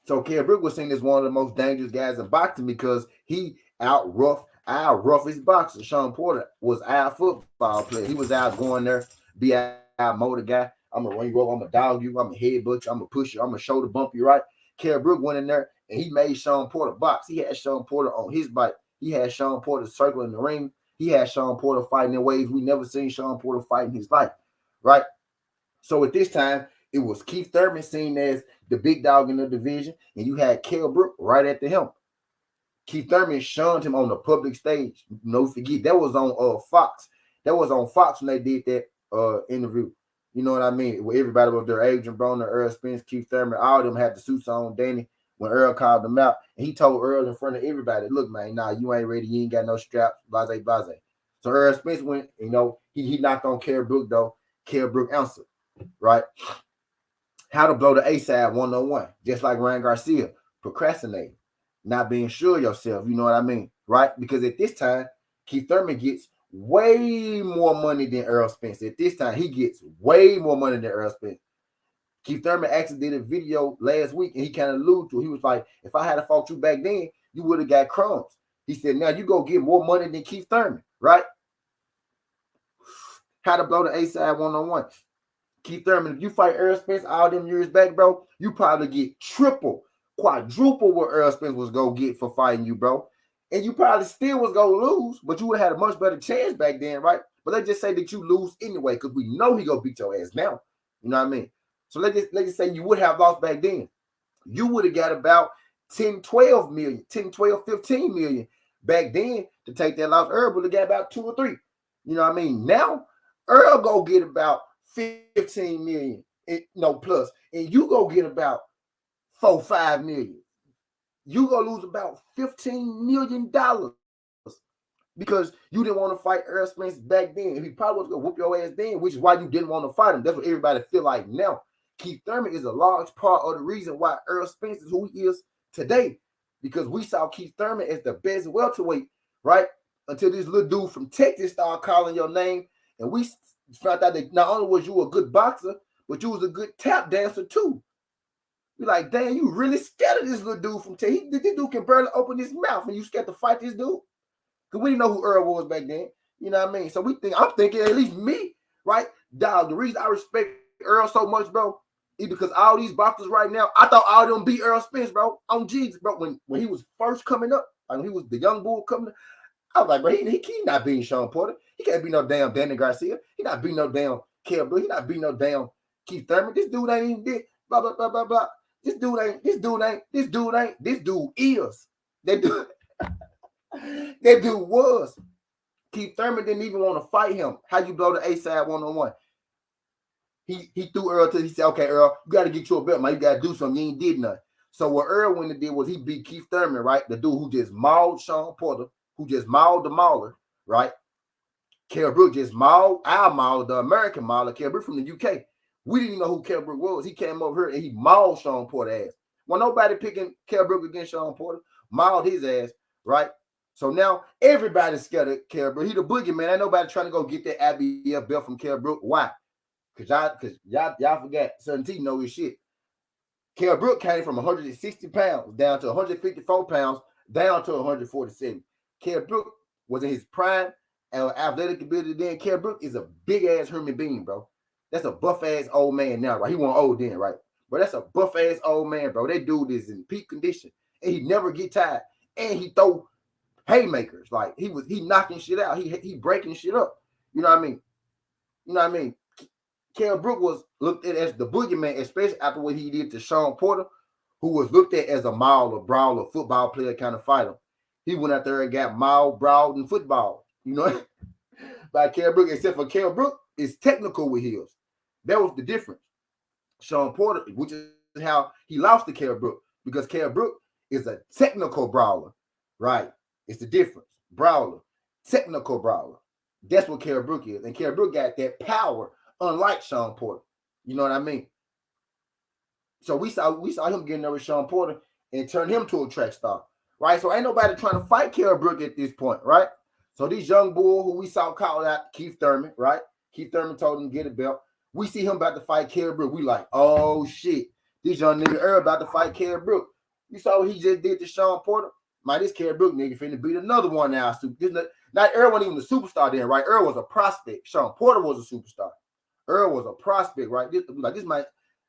Speaker 1: So Kell Brook was seen as one of the most dangerous guys in boxing because he out roughest boxer. Sean Porter was our football player. He was out going there, be our motor guy. I'm gonna run you over, I'm gonna dog you, I'm gonna headbutt you, I'm gonna push you, I'm gonna shoulder bump you, right? Kell Brook went in there and he made Sean Porter box. He had Sean Porter on his bike. He had Sean Porter circling the ring. He had Sean Porter fighting in ways we never seen Sean Porter fight in his life, right? So at this time, it was Keith Thurman seen as the big dog in the division, and you had Kell Brook right at the helm. Keith Thurman shunned him on the public stage. No, forget that was on Fox. That was on Fox when they did that interview. You know what I mean? Where everybody was there, Adrian Broner, Errol Spence, Keith Thurman, all of them had the suits on. Danny, when Earl called them out, and he told Earl in front of everybody, look, man, nah, you ain't ready. You ain't got no straps, blase. So Errol Spence went, he knocked on Kell Brook, though. Kell Brook answered, right? How to blow the A-side 101, just like Ryan Garcia, procrastinating, not being sure of yourself, you know what I mean, right? Because at this time, Keith Thurman gets way more money than Errol Spence. At this time, he gets way more money than Errol Spence. Keith Thurman actually did a video last week, and he kind of alluded to it. He was like, if I had to fought you back then, you would have got crumbs. He said, now you go get more money than Keith Thurman, right? How to blow the A-side 101. Keith Thurman, if you fight Errol Spence all them years back, bro, you probably get triple, quadruple what Errol Spence was going to get for fighting you, bro. And you probably still was going to lose, but you would have had a much better chance back then, right? But let's just say that you lose anyway, because we know he going to beat your ass now. You know what I mean? So let's just say you would have lost back then. You would have got about 10, 12 million, 10, 12, 15 million back then to take that loss. Earl would have got about 2 or 3. You know what I mean? Now, Earl go get about 15 million, plus, and you go get about 4, 5 million. You gonna lose about $15 million because you didn't want to fight Errol Spence back then. He probably was gonna whoop your ass then, which is why you didn't want to fight him. That's what everybody feel like now. Keith Thurman is a large part of the reason why Errol Spence is who he is today, because we saw Keith Thurman as the best welterweight, right? Until this little dude from Texas started calling your name, and we found out that not only was you a good boxer, but you was a good tap dancer too. You're like, damn, you really scared of this little dude from Texas. This dude can barely open his mouth, and you scared to fight this dude? Because we didn't know who Earl was back then. You know what I mean? So I'm thinking, at least me, right? Dog, the reason I respect Earl so much, bro, is because all these boxers right now, I thought all of them beat Errol Spence, bro. On Jesus, bro. When he was first coming up, like when he was the young bull coming up, I was like, bro, he not beating Sean Porter. He can't beat no damn Danny Garcia. He not beating no damn Kell Brook. He not beating no damn Keith Thurman. This dude ain't even did blah, blah, blah, blah, blah. This dude is. That dude, that dude was. Keith Thurman didn't even want to fight him. How you blow the A-side one-on-one? He threw Earl to, he said, okay, Earl, you got to get you a belt, man. You got to do something. You ain't did nothing. So what Earl went and did was he beat Keith Thurman, right? The dude who just mauled Sean Porter, who just mauled the mauler, right? Kell Brook just mauled our mauler, the American mauler, Kell Brook from the UK. We didn't even know who Kell Brook was. He came over here and he mauled Sean Porter ass. Well, nobody picking Kell Brook against Sean Porter. Mauled his ass, right? So now everybody's scared of Kell Brook. He the boogeyman. Ain't nobody trying to go get that IBF belt from Kell Brook. Why? Because y'all forgot. Certain T know his shit. Kell Brook came from 160 pounds down to 154 pounds, down to 147. Kell Brook was in his prime and athletic ability then. Kell Brook is a big ass human being, bro. That's a buff ass old man now, right? He wasn't old then, right? But that's a buff ass old man, bro. That dude is in peak condition, and he never get tired, and he throw haymakers. Like he knocking shit out. He breaking shit up. You know what I mean? You know what I mean? Kell Brook was looked at as the boogeyman, especially after what he did to Sean Porter, who was looked at as a mauler, brawler, football player kind of fighter. He went out there and got mauled, brawled, and football. You know, by Kell Brook, except for Kell Brook is technical with heels. That was the difference. Sean Porter, which is how he lost to Kell Brook, because Kell Brook is a technical brawler, right? It's the difference. Brawler, technical brawler. That's what Kell Brook is. And Kell Brook got that power, unlike Sean Porter. You know what I mean? So we saw him getting there with Sean Porter and turn him to a track star, right? So ain't nobody trying to fight Kell Brook at this point, right? So these young bull who we saw called out Keith Thurman, right? Keith Thurman told him to get a belt. We see him about to fight Kell Brook. We like, oh shit, this young nigga Earl about to fight Kell Brook. You saw what he just did to Sean Porter? Man, this Kell Brook nigga finna beat another one now. Not Earl wasn't even the superstar then, right? Earl was a prospect. Sean Porter was a superstar. Earl was a prospect, right? He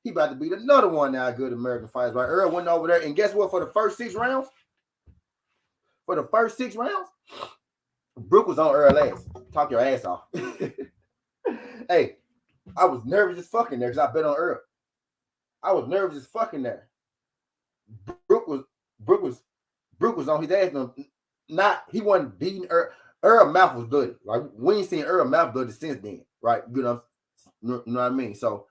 Speaker 1: about to beat another one now. Good American fighters, right? Earl went over there, and guess what? For the first 6 rounds, Brook was on Earl ass. Talk your ass off. Hey, I was nervous as fucking there because I bet on Earl. I was nervous as fucking there. Brook was on his ass. He wasn't beating Earl. Earl mouth was bloody. Like we ain't seen Earl mouth bloody since then, right? You know what I mean? So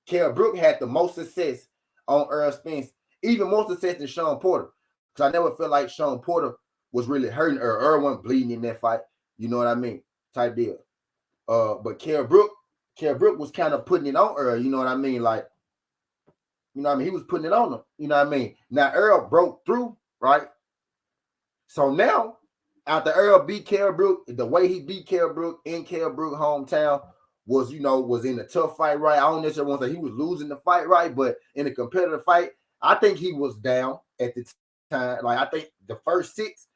Speaker 1: Kell Brook had the most success on Earl Spence, even more success than Sean Porter. Because I never felt like Sean Porter was really hurting Earl. Earl wasn't bleeding in that fight. You know what I mean? Type deal. But Kell Brook was kind of putting it on Earl. You know what I mean? Like, you know what I mean? He was putting it on him. You know what I mean? Now Earl broke through, right? So now, after Earl beat Kell Brook, the way he beat Kell Brook in Kell Brook hometown was in a tough fight, right? I don't necessarily want to say he was losing the fight, right? But in a competitive fight, I think he was down at the time. Like, I think the first 6,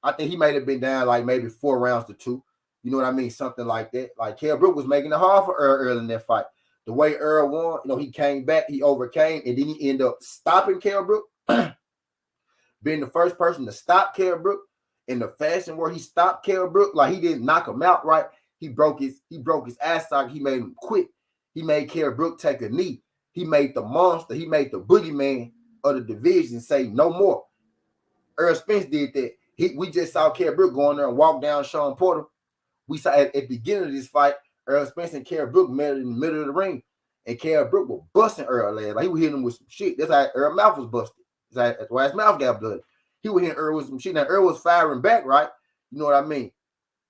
Speaker 1: I think he might have been down like maybe 4 rounds to 2. You know what I mean? Something like that. Like Kell Brook was making it hard for Earl in that fight. The way Earl won, you know, he came back, he overcame, and then he ended up stopping Kell Brook, being the first person to stop Kell Brook in the fashion where he stopped Kell Brook. Like he didn't knock him out, right? He broke his ass socket. He made him quit. He made Kell Brook take a knee. He made the monster. He made the boogeyman of the division say no more. Earl Spence did that. We just saw Kell Brook go in there and walk down Sean Porter. We saw at the beginning of this fight, Earl Spence and Kell Brook met in the middle of the ring, and Kell Brook was busting Earl ass. Like he was hitting him with some shit. That's how Earl's mouth was busted. That's why his mouth got blood. He was hitting Earl with some shit. Now Earl was firing back, right? You know what I mean?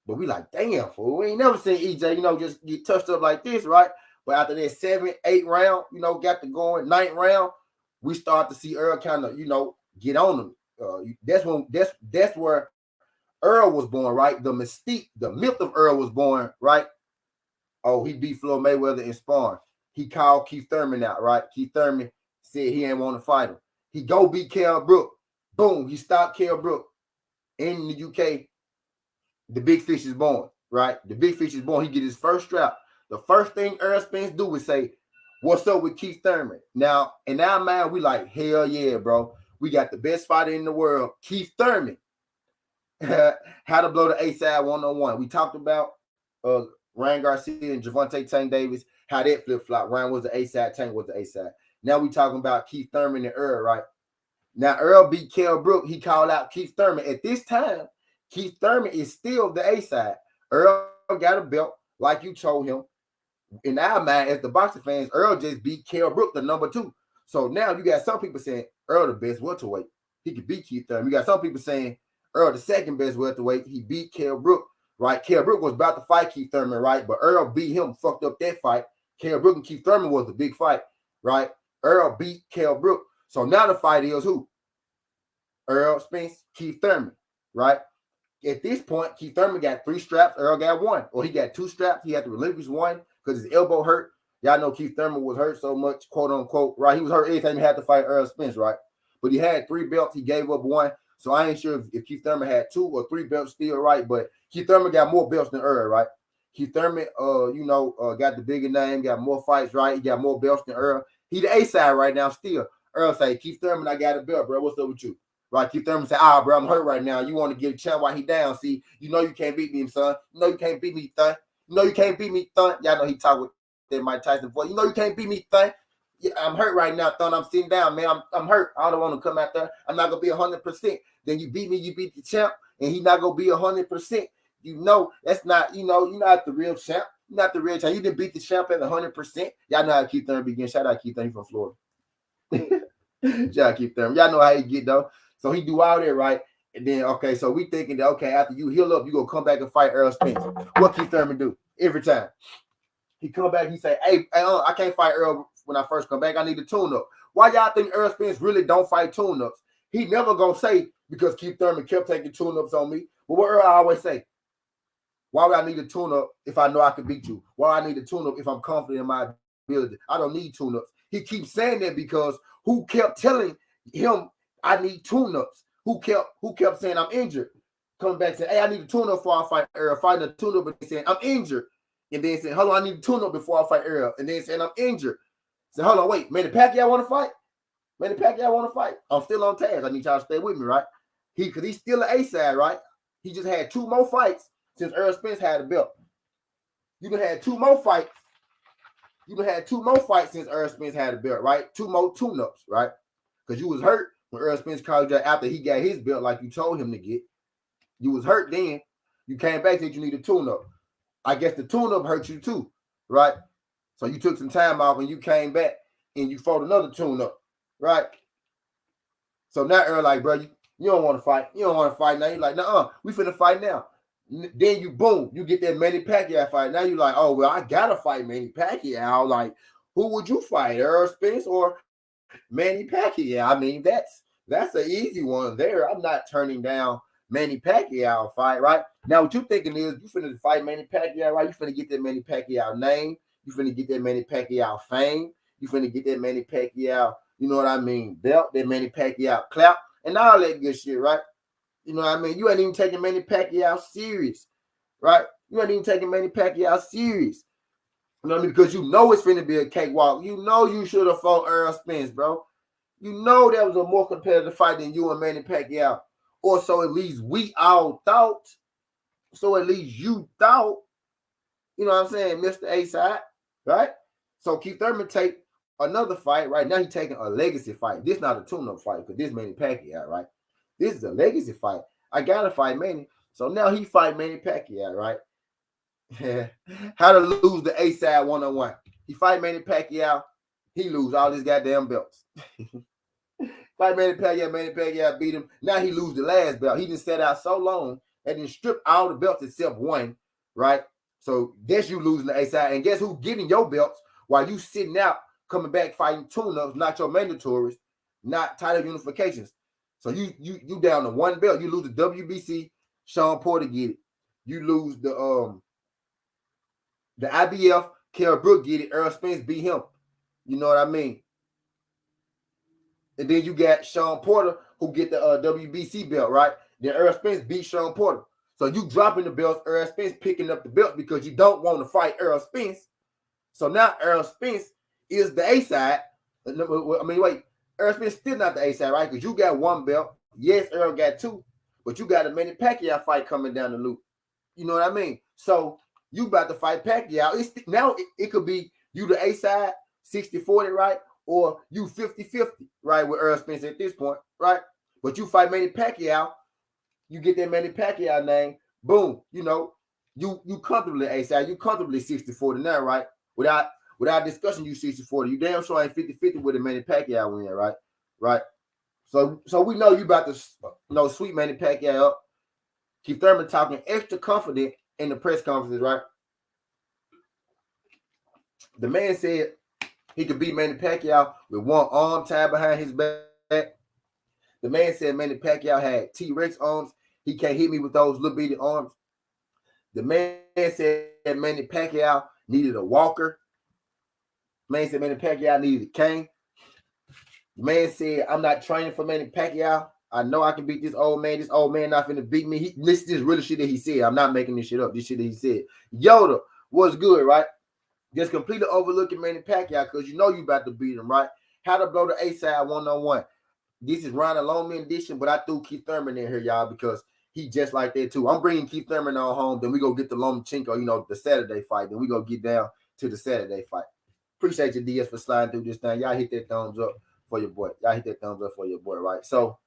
Speaker 1: But we like, damn, fool. We ain't never seen EJ, you know, just get touched up like this, right? But after that 7th, 8th round, you know, got to going 9th round, we start to see Earl kind of, you know, get on him. That's where Earl was born, right? The mystique, the myth of Earl was born, right? Oh, he beat Floyd Mayweather in sparring. He called Keith Thurman out, right? Keith Thurman said he ain't want to fight him. He go beat Kell Brook. Boom, he stopped Kell Brook. In the UK, the big fish is born, right? The big fish is born. He get his first strap. The first thing Earl Spence do is say, what's up with Keith Thurman? Now, in our mind, we like, hell yeah, bro. We got the best fighter in the world, Keith Thurman. How to blow the A-side one-on-one. We talked about Ryan Garcia and Gervonta Tank Davis, how that flip-flop. Ryan was the A-side, Tank was the A-side. Now we talking about Keith Thurman and Earl, right? Now Earl beat Kell Brook. He called out Keith Thurman. At this time, Keith Thurman is still the A side. Earl got a belt, like you told him. In our mind, as the boxing fans, Earl just beat Kell Brook, the number 2. So now you got some people saying Earl the best welterweight. He could beat Keith Thurman. You got some people saying Earl the second best welterweight. He beat Kell Brook, right? Kell Brook was about to fight Keith Thurman, right? But Earl beat him, fucked up that fight. Kell Brook and Keith Thurman was the big fight, right? Earl beat Kell Brook. So now the fight is who? Earl Spence, Keith Thurman, right? At this point, Keith Thurman got 3 straps. Earl got 1. Or he got 2 straps. He had to relinquish 1 because his elbow hurt. Y'all know Keith Thurman was hurt so much, quote unquote, right? He was hurt every time he had to fight Earl Spence, right? But he had 3 belts. He gave up 1. So I ain't sure if Keith Thurman had 2 or 3 belts still, right? But Keith Thurman got more belts than Earl, right? Keith Thurman, got the bigger name, got more fights, right? He got more belts than Earl. He the A side right now still. Earl say, Keith Thurman, I got a belt, bro. What's up with you? Right? Keith Thurman say, bro, I'm hurt right now. You want to get a champ while he down. See, you know you can't beat me, son. You know you can't beat me, son. You know you can't beat me, son. Y'all know he talk with that Mike Tyson voice. You know you can't beat me, son. Yeah, I'm hurt right now, son. I'm sitting down, man. I'm hurt. I don't want to come out there. I'm not going to be 100%. Then you beat me, you beat the champ, and he not going to be 100%. You know, that's not, you're not the real champ. You're not the real champ. You didn't beat the champ at 100%. Y'all know how Keith Thurman begins. Shout out Keith Thurman from Florida. Shout out Keith Thurman. Y'all know how he get, though. So he do all that, right? And then, okay, so we thinking that, okay, after you heal up, you going to come back and fight Earl Spence. What Keith Thurman do? Every time. He come back, he say, hey, I can't fight Earl when I first come back. I need a tune-up. Why y'all think Earl Spence really don't fight tune-ups? He never going to say, because Keith Thurman kept taking tune-ups on me. But what Earl always say? Why would I need a tune-up if I know I can beat you? Why I need a tune-up if I'm confident in my ability? I don't need tune-ups. He keeps saying that because who kept telling him I need tune-ups? Who kept saying I'm injured? Coming back saying, hey, I need a tune-up before I fight Earl. Fighting a tune-up, but saying I'm injured. And then saying, hold on, I need a tune-up before I fight Earl. And then saying I'm injured. Say, hold on, wait, Manny Pacquiao want to fight? Manny Pacquiao want to fight? I'm still on task. I need y'all to stay with me, right? Because he's still an A-side, right? He just had 2 more fights since Earl Spence had a belt. You done had 2 more fights. You done had 2 more fights since Earl Spence had a belt, right? 2 more tune-ups, right? Because you was hurt when Earl Spence called you after he got his belt like you told him to get. You was hurt then. You came back and said you need a tune-up. I guess the tune-up hurt you too, right? So you took some time off and you came back and you fought another tune-up, right? So now Earl like, bro, you don't want to fight. You don't want to fight now. You're like, nah, we finna fight now. Then you, boom, you get that Manny Pacquiao fight. Now you're like, oh, well, I got to fight Manny Pacquiao. Like, who would you fight, Earl Spence or Manny Pacquiao? I mean, that's an easy one there. I'm not turning down Manny Pacquiao fight, right? Now, what you thinking is you finna fight Manny Pacquiao, right? You finna get that Manny Pacquiao name. You finna get that Manny Pacquiao fame. You finna get that Manny Pacquiao, you know what I mean, belt, that Manny Pacquiao clap, and all that good shit, right? You know what I mean? You ain't even taking Manny Pacquiao serious, right? You ain't even taking Manny Pacquiao serious. You know what I mean? Because you know it's finna be a cakewalk. You know you should have fought Earl Spence, bro. You know that was a more competitive fight than you and Manny Pacquiao. Or so at least we all thought. So at least you thought. You know what I'm saying, Mr. A-side, right? So Keith Thurman take another fight. Right now he's taking a legacy fight. This not a tune-up fight because this Manny Pacquiao, right? This is a legacy fight. I got to fight Manny. So now he fight Manny Pacquiao, right? How to lose the A-side one-on-one. He fight Manny Pacquiao. He lose all his goddamn belts. Fight Manny Pacquiao beat him. Now he lose the last belt. He just sat out so long and then stripped all the belts except one, right? So guess you losing the A-side. And guess who getting your belts while you sitting out, coming back fighting tune-ups, not your mandatories, not title unifications. So you down to 1 belt. You lose the WBC, Sean Porter get it. You lose the IBF, Kell Brook get it. Earl Spence beat him. You know what I mean? And then you got Sean Porter who get the WBC belt, right? Then Earl Spence beat Sean Porter. So you dropping the belts, Earl Spence picking up the belts because you don't want to fight Earl Spence. So now Earl Spence is the A-side. I mean, wait, Earl Spence still not the A-side, right? Because you got 1 belt. Yes, Earl got 2, but you got a Manny Pacquiao fight coming down the loop. You know what I mean? So you about to fight Pacquiao. Now it could be you the A-side, 60-40, right? or you 50-50, right, with Earl Spence at this point, right? But you fight Manny Pacquiao, you get that Manny Pacquiao name, boom, you comfortably ASAP, you comfortably 60-40 now, right? Without discussion, you 60-40. You damn sure ain't 50-50 with a Manny Pacquiao win, right? Right. So we know you about to sweep Manny Pacquiao up. Keith Thurman talking extra confident in the press conferences, right? The man said he could beat Manny Pacquiao with one arm tied behind his back. The man said Manny Pacquiao had T-Rex arms. He can't hit me with those little bitty arms. The man said Manny Pacquiao needed a walker. The man said Manny Pacquiao needed a cane. The man said, I'm not training for Manny Pacquiao. I know I can beat this old man. This old man not finna beat me. This is really shit that he said. I'm not making this shit up. This shit that he said. Yoda was good, right? Just completely overlooking Manny Pacquiao because you know you about to beat him, right? How to blow the A-side one-on-one. This is Loma Edition, but I threw Keith Thurman in here, y'all, because he just like that too. I'm bringing Keith Thurman on home. Then we go get the Lomachenko, the Saturday fight. Then we go get down to the Saturday fight. Appreciate your DS for sliding through this thing. Y'all hit that thumbs up for your boy. Right? So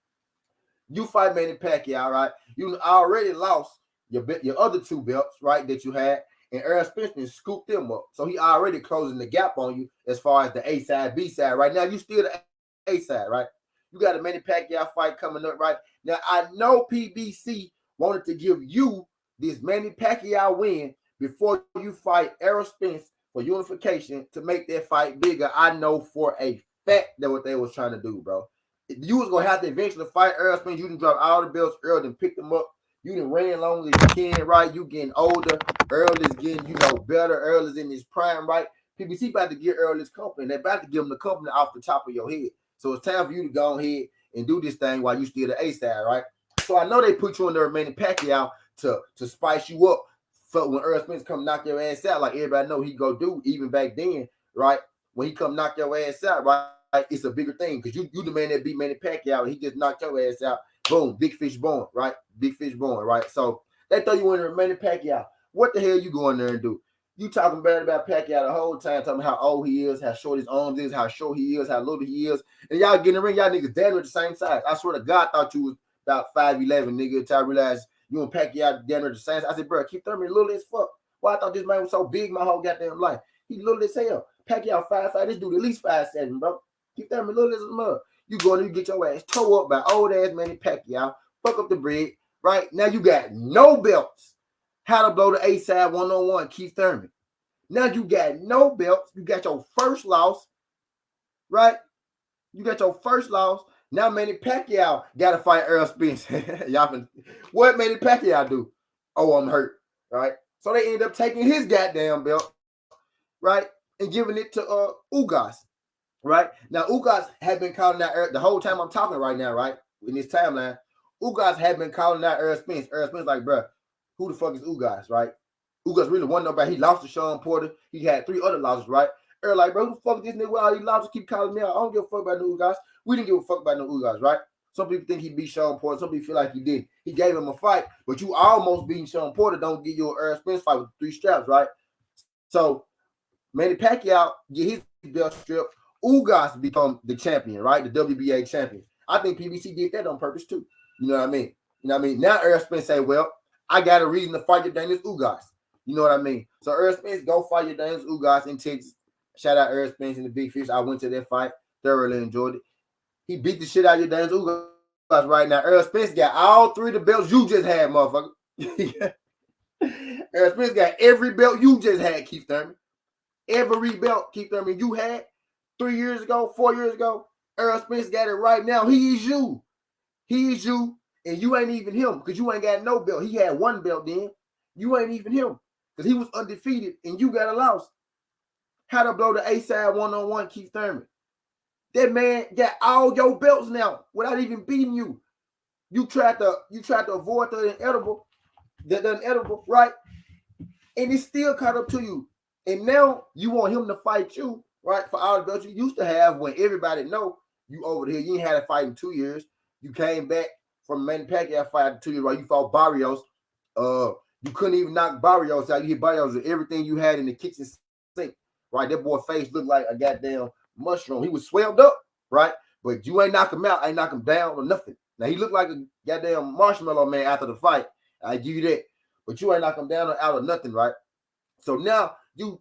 Speaker 1: you fight Manny Pacquiao, right? You already lost your other two belts, right, that you had. And Earl Spence scooped them up. So he already closing the gap on you as far as the A side, B side. Right now, you still the A side, right? You got a Manny Pacquiao fight coming up, right? Now, I know PBC wanted to give you this Manny Pacquiao win before you fight Earl Spence for unification to make that fight bigger. I know for a fact that what they was trying to do, bro. You was going to have to eventually fight Earl Spence. You didn't drop all the belts. Earl didn't pick them up. You didn't ran long as you can, right? You getting older. Earl is getting, better. Earl is in his prime, right? PBC about to get Earl his company. They're about to give him the company off the top of your head. So it's time for you to go ahead and do this thing while you still the A-side, right? So I know they put you in the remaining Pacquiao to spice you up for when Earl Spence come knock your ass out, like everybody know he go do even back then, right? When he come knock your ass out, right? It's a bigger thing because you the man that beat Manny Pacquiao and he just knocked your ass out. Boom, big fish born, right? Big fish born, right? So they throw you in the remaining Pacquiao. What the hell you going there and do? You talking bad about Pacquiao the whole time, talking how old he is, how short his arms is, how short he is, how little he is. And y'all getting in the ring, y'all niggas damn near the same size. I swear to God, I thought you was about 5'11", nigga, until I realized you and Pacquiao damn near the same size. I said, bro, Keith Thurman little as fuck. Well, I thought this man was so big my whole goddamn life. He little as hell. Pacquiao 5'5", this dude at least 5'7", bro. Keith Thurman little as a mother. You going to get your ass tore up by old ass Manny Pacquiao, fuck up the bread, right? Now you got no belts. How to blow the A-side one-on-one, Keith Thurman. Now you got no belts. You got your first loss, right? You got your first loss. Now Manny Pacquiao got to fight Earl Spence. What Manny Pacquiao do? Oh, I'm hurt, right? So they end up taking his goddamn belt, right, and giving it to Ugas, right? Now Ugas had been calling out the whole time I'm talking right now, right? In this timeline, Ugas had been calling out Earl Spence. Earl Spence like, bro, who the fuck is Ugas, right? Ugas really won nobody. He lost to Sean Porter. He had 3 other losses, right? Earl like, bro, who the fuck is this nigga with all these losses? Keep calling me out. I don't give a fuck about no Ugas. We didn't give a fuck about no Ugas, right? Some people think he beat Sean Porter. Some people feel like he did. He gave him a fight, but you almost beating Sean Porter. Don't give you an Earl Spence fight with 3 straps, right? So Manny Pacquiao get his belt stripped. Ugas become the champion, right? The WBA champion. I think PBC did that on purpose too. You know what I mean? Now Earl Spence say, well, I got a reason to fight your Daniels Ugas. You know what I mean? So Earl Spence go fight your Daniels Ugas in Texas. Shout out Earl Spence and the Big Fish. I went to that fight. Thoroughly enjoyed it. He beat the shit out of your Daniels Ugas right now. Earl Spence got all 3 of the belts you just had, motherfucker. Earl Spence got every belt you just had, Keith Thurman. Every belt, Keith Thurman, you had 3 years ago, 4 years ago. Earl Spence got it right now. He is you. He is you. And you ain't even him because you ain't got no belt. He had 1 belt then. You ain't even him because he was undefeated and you got a loss. How to blow the A-side one-on-one, Keith Thurman. That man got all your belts now without even beating you. You tried to avoid the inedible, right? And he still caught up to you. And now you want him to fight you, right? For all the belts you used to have when everybody know you over here. You ain't had a fight in 2 years. You came back from Manny Pacquiao fight in 2 years while you fought Barrios. You couldn't even knock Barrios out. You hit Barrios with everything you had in the kitchen sink, right? That boy face looked like a goddamn mushroom. He was swelled up, right? But you ain't knock him out, ain't knock him down or nothing. Now he looked like a goddamn marshmallow man after the fight. I give you that. But you ain't knock him down or out or nothing, right? So now you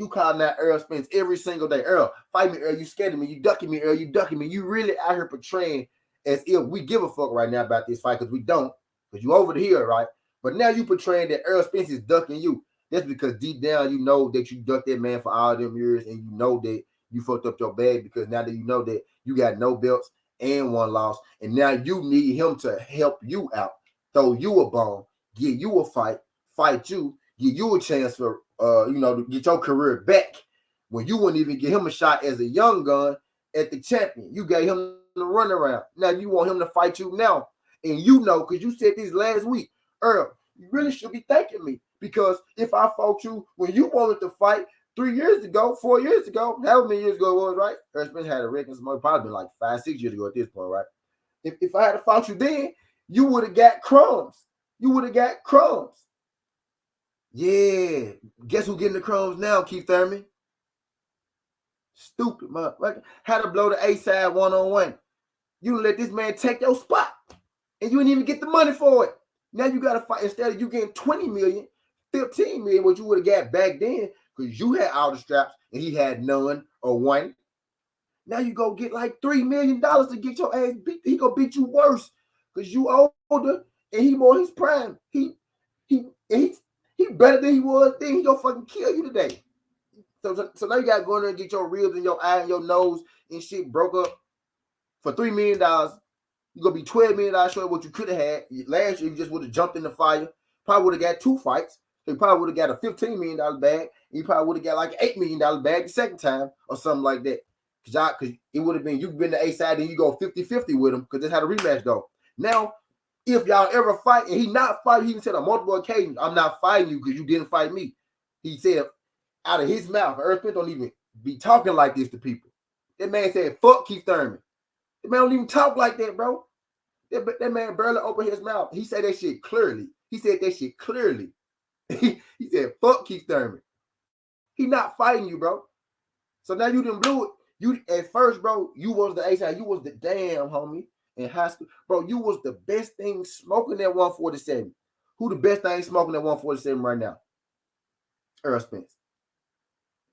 Speaker 1: calling that Errol Spence every single day. Earl, fight me, Earl. You scared of me. You ducking me, Earl. You ducking me. You really out here portraying as if we give a fuck right now about this fight, because we don't. Because you over here, right? But now you portraying that Errol Spence is ducking you. That's because deep down you know that you ducked that man for all them years, and you know that you fucked up your bag, because now that you know that you got no belts and one loss, and now you need him to help you out, throw you a bone, give you a fight you, give you a chance for to get your career back, when you wouldn't even give him a shot as a young gun at the champion. You gave him the runaround. Now you want him to fight you now. And you know, because you said this last week, Earl, you really should be thanking me, because if I fought you when you wanted to fight 3 years ago, 4 years ago, however many years ago it was, right? Earl Spence had a record, probably been like 5, 6 years ago at this point, right? If I had to fought you then, you would have got crumbs. You would have got crumbs. Yeah. Guess who getting the crumbs now, Keith Thurman? Stupid motherfucker. How to blow the A-side one-on-one. You let this man take your spot, and you didn't even get the money for it. Now you got to fight. Instead of you getting 20 million, 15 million, what you would have got back then, because you had all the straps and he had none or one. Now you go get like $3 million to get your ass beat. He gonna beat you worse because you older and he more his prime. He better than he was then. He gonna fucking kill you today. So now you gotta go in there and get your ribs and your eye and your nose and shit broke up for $3 million. You're gonna be $12 million short of what you could have had. Last year you just would have jumped in the fire. Probably would have got 2 fights. So you probably would have got a $15 million bag. You probably would have got like an $8 million bag the second time or something like that. Because it would have been, you've been the A side and you go 50-50 with him, because that's how the rematch go. Now, if y'all ever fight and he not fighting, he even said on multiple occasions, I'm not fighting you because you didn't fight me. He said out of his mouth, Earl Spence don't even be talking like this to people. That man said, fuck Keith Thurman. That man don't even talk like that, bro. That man barely opened his mouth. He said that shit clearly. He said, he said, fuck Keith Thurman. He not fighting you, bro. So now you done blew it. You at first, bro, you was the A-side. You was the damn homie in high school. Bro, you was the best thing smoking that 147. Who the best thing smoking that 147 right now? Earl Spence.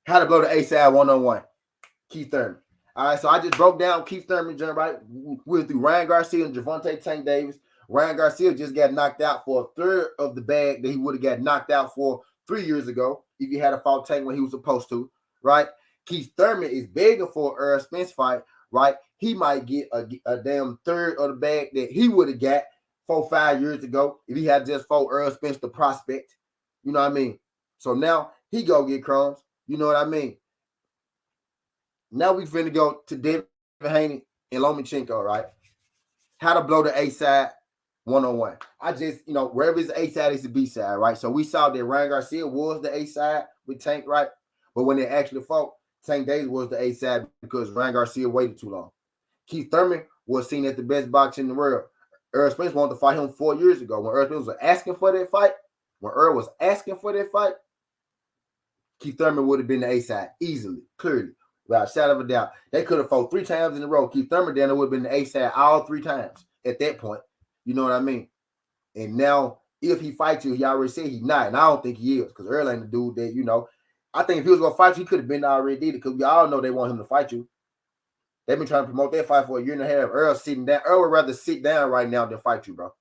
Speaker 1: How to blow the A-side one-on-one. Keith Thurman. All right, so I just broke down Keith Thurman, right? We went through Ryan Garcia and Gervonta Tank Davis. Ryan Garcia just got knocked out for a third of the bag that he would have got knocked out for 3 years ago if he had a fought Tank when he was supposed to, right? Keith Thurman is begging for an Earl Spence fight, right? He might get a damn third of the bag that he would have got 4-5 years ago if he had just fought Earl Spence, the prospect. You know what I mean? So now he go get crumbs. You know what I mean? Now we finna go to David Haney and Lomachenko, right? How to blow the A-side one-on-one. I just, wherever it's the A-side, it's the B-side, right? So we saw that Ryan Garcia was the A-side with Tank, right? But when they actually fought, Tank Davis was the A-side because Ryan Garcia waited too long. Keith Thurman was seen as the best boxer in the world. Earl Spence wanted to fight him 4 years ago. When Earl Spence was asking for that fight, Keith Thurman would have been the A-side easily, clearly, without a shadow of a doubt. They could have fought 3 times in a row. Keith Thurman then would have been the A-side all 3 times at that point. You know what I mean? And now, if he fights you, he already said he's not, and I don't think he is, because Earl ain't the dude that, I think if he was going to fight you, he could have been already did it, because we all know they want him to fight you. They've been trying to promote that fight for a year and a half. Earl sitting down. Earl would rather sit down right now than fight you, bro.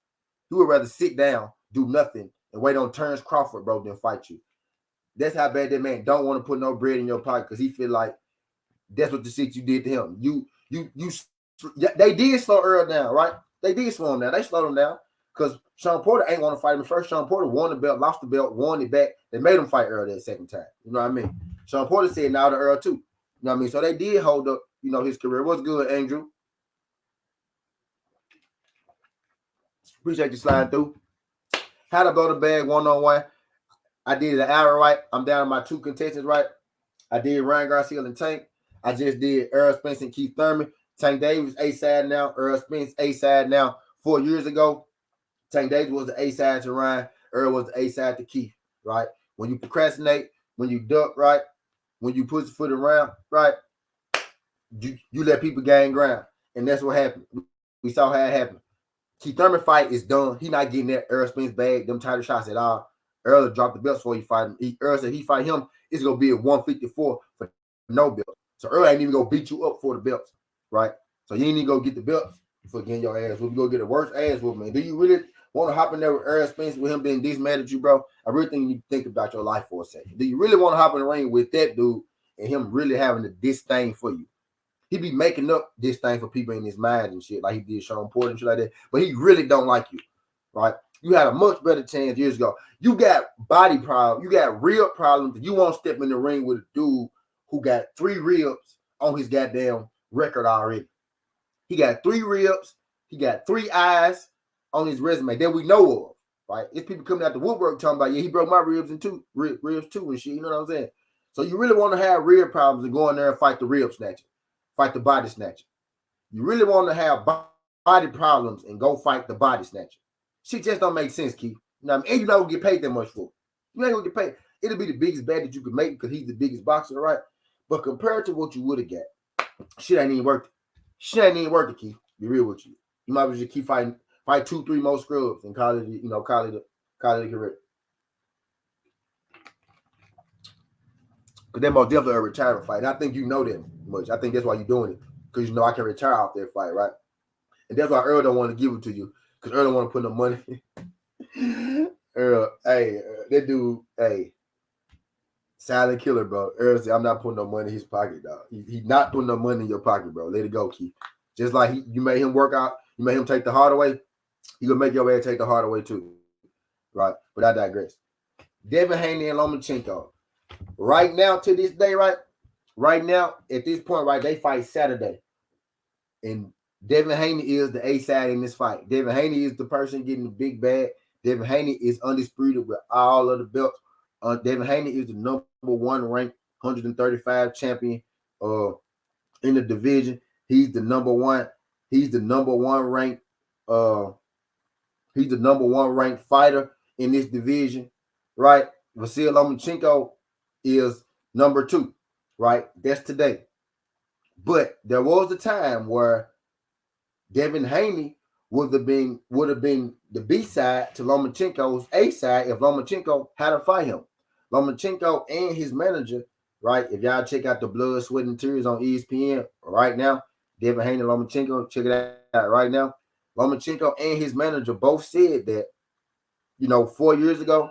Speaker 1: He would rather sit down, do nothing, and wait on Terrence Crawford, bro, than fight you. That's how bad that man don't want to put no bread in your pocket, because he feel like that's what the shit you did to him. They did slow Earl down, right? They did slow him down. They slowed him down because Sean Porter ain't want to fight him first. Sean Porter won the belt, lost the belt, won it back. They made him fight Earl that second time. You know what I mean? Sean Porter said now to Earl too. You know what I mean? So they did hold up, his career. What's good, Andrew? Appreciate you sliding through. How to blow the bag one-on-one. I did an hour, right? I'm down to my 2 contestants, right? I did Ryan Garcia and Tank. I just did Earl Spence and Keith Thurman. Tank Davis A-side now. Earl Spence A-side now. 4 years ago, Tank Davis was the A-side to Ryan. Earl was the A-side to Keith, right? When you procrastinate, when you duck, right? When you push the foot around, right? You let people gain ground, and that's what happened. We saw how it happened. Keith Thurman fight is done. He not getting that Earl Spence bag, them title shots at all. Earl dropped the belts before he fight him. Earl said he fight him, it's gonna be at 154 for no belt. So Earl ain't even gonna beat you up for the belts, right? So you ain't even go get the belts for getting your ass whooped. You go get a worse ass whooping, man. Do you really want to hop in there with Earl Spence with him being this mad at you, bro? I really think you need to think about your life for a second. Do you really want to hop in the ring with that dude and him really having a disdain for you? He be making up this thing for people in his mind and shit, like he did Sean Porter and shit like that. But he really don't like you, right? You had a much better chance years ago. You got body problems. You got real problems. You won't step in the ring with a dude who got 3 ribs on his goddamn record already. He got 3 ribs. He got 3 eyes on his resume that we know of, right? It's people coming out the woodwork talking about, yeah, he broke my ribs in two, ribs too and shit. You know what I'm saying? So you really want to have rib problems and go in there and fight the rib snatcher. Fight the body snatcher. You really want to have body problems and go fight the body snatcher. Shit just don't make sense, Keith. You know what I mean? And you're not going to get paid that much for it. You ain't going to get paid. It'll be the biggest bet that you could make because he's the biggest boxer, right? But compared to what you would have got, shit ain't even worth it. Shit ain't even worth it, Keith. Be real with you. You might as well just keep fighting, fight 2, 3 more scrubs and call it, you know, call it a career. Because they're most definitely a retirement fight. And I think you know that much. I think that's why you're doing it. Because you know I can retire off that fight, right? And that's why Earl don't want to give it to you. Because Earl don't want to put no money. Earl, hey, that dude, hey, silent killer, bro. Earl said, I'm not putting no money in his pocket, dog. He's not putting no money in your pocket, bro. Let it go, Keith. Just like you made him work out, you made him take the hard away, he gonna make your ass take the hard away too. Right? But I digress. Devin Haney and Lomachenko. Right now, to this day, right? Right now, at this point, right, they fight Saturday. And Devin Haney is the A side in this fight. Devin Haney is the person getting the big bag. Devin Haney is undisputed with all of the belts. Devin Haney is the number 1 ranked 135 champion in the division. He's the number 1. He's the number 1 ranked. He's the number 1 ranked fighter in this division, right? Vasyl Lomachenko is number 2, right? That's today. But there was a time where Devin Haney would have been the B side to Lomachenko's A side if Lomachenko had to fight him. Lomachenko and his manager, right? If y'all check out the Blood, Sweat, and Tears on ESPN right now, Devin Haney and Lomachenko, check it out right now. Lomachenko and his manager both said that, 4 years ago,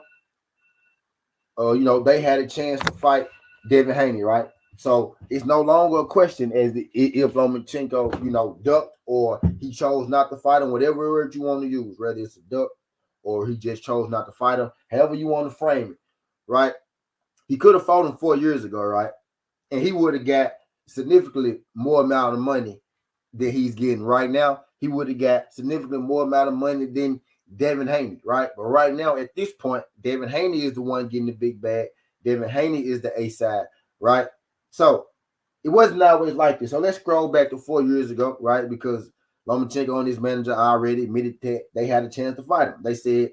Speaker 1: they had a chance to fight Devin Haney, right? So it's no longer a question as if Lomachenko, ducked or he chose not to fight him, whatever word you want to use, whether it's a duck or he just chose not to fight him, however you want to frame it, right? He could have fought him 4 years ago, right? And he would have got significantly more amount of money than he's getting right now. He would have got significantly more amount of money than Devin Haney, right? But right now, at this point, Devin Haney is the one getting the big bag. Devin Haney is the A side, right? So it wasn't always like this. So let's scroll back to 4 years ago, right? Because Lomachenko and his manager already admitted that they had a chance to fight him. They said,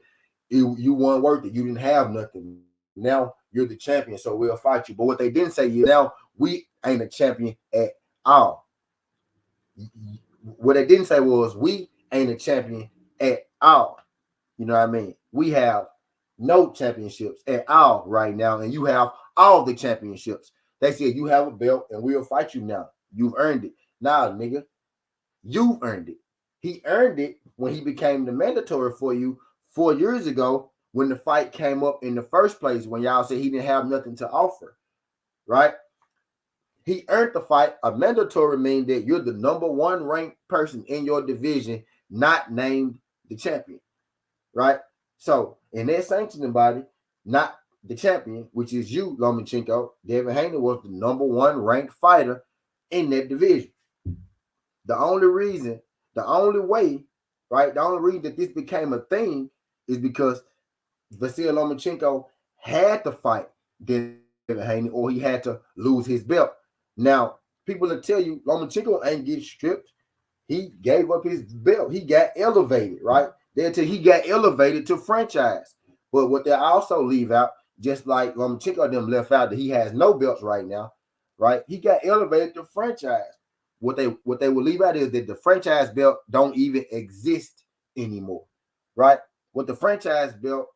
Speaker 1: you weren't worth it. You didn't have nothing. Now you're the champion, so we'll fight you. But what they didn't say is now we ain't a champion at all. What they didn't say was we ain't a champion at all. You know what I mean? We have no championships at all right now, and you have all the championships. They said you have a belt, and we'll fight you now. You've earned it. Nah, nigga, you've earned it. He earned it when he became the mandatory for you 4 years ago when the fight came up in the first place, when y'all said he didn't have nothing to offer, right? He earned the fight. A mandatory means that you're the number 1 ranked person in your division, not named the champion, right? So in that sanctioning body, not the champion, which is you, Lomachenko, Devin Haney was the number 1 ranked fighter in that division. The only way, right? The only reason that this became a thing is because Vasyl Lomachenko had to fight Devin Haney or he had to lose his belt. Now, people will tell you Lomachenko ain't get stripped. He gave up his belt. He got elevated, right? They'll tell you he got elevated to franchise. But what they also leave out, just like Lomachenko them left out that he has no belts right now, right? He got elevated to franchise. what they will leave out is that the franchise belt don't even exist anymore, right? With the franchise belt,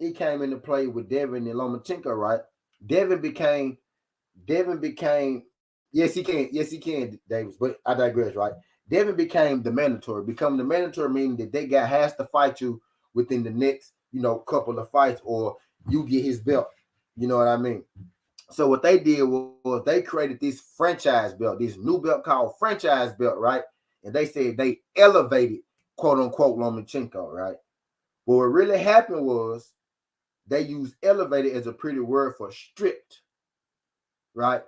Speaker 1: it came into play with Devin and Lomachenko, right? Devin became yes he can, Davis, but I digress, right? Devin became the mandatory. Become the mandatory meaning that they got has to fight you within the next, couple of fights, or you get his belt. You know what I mean? So what they did was they created this franchise belt, this new belt called franchise belt, right? And they said they elevated, quote unquote, Lomachenko, right? But what really happened was they used elevated as a pretty word for stripped, right?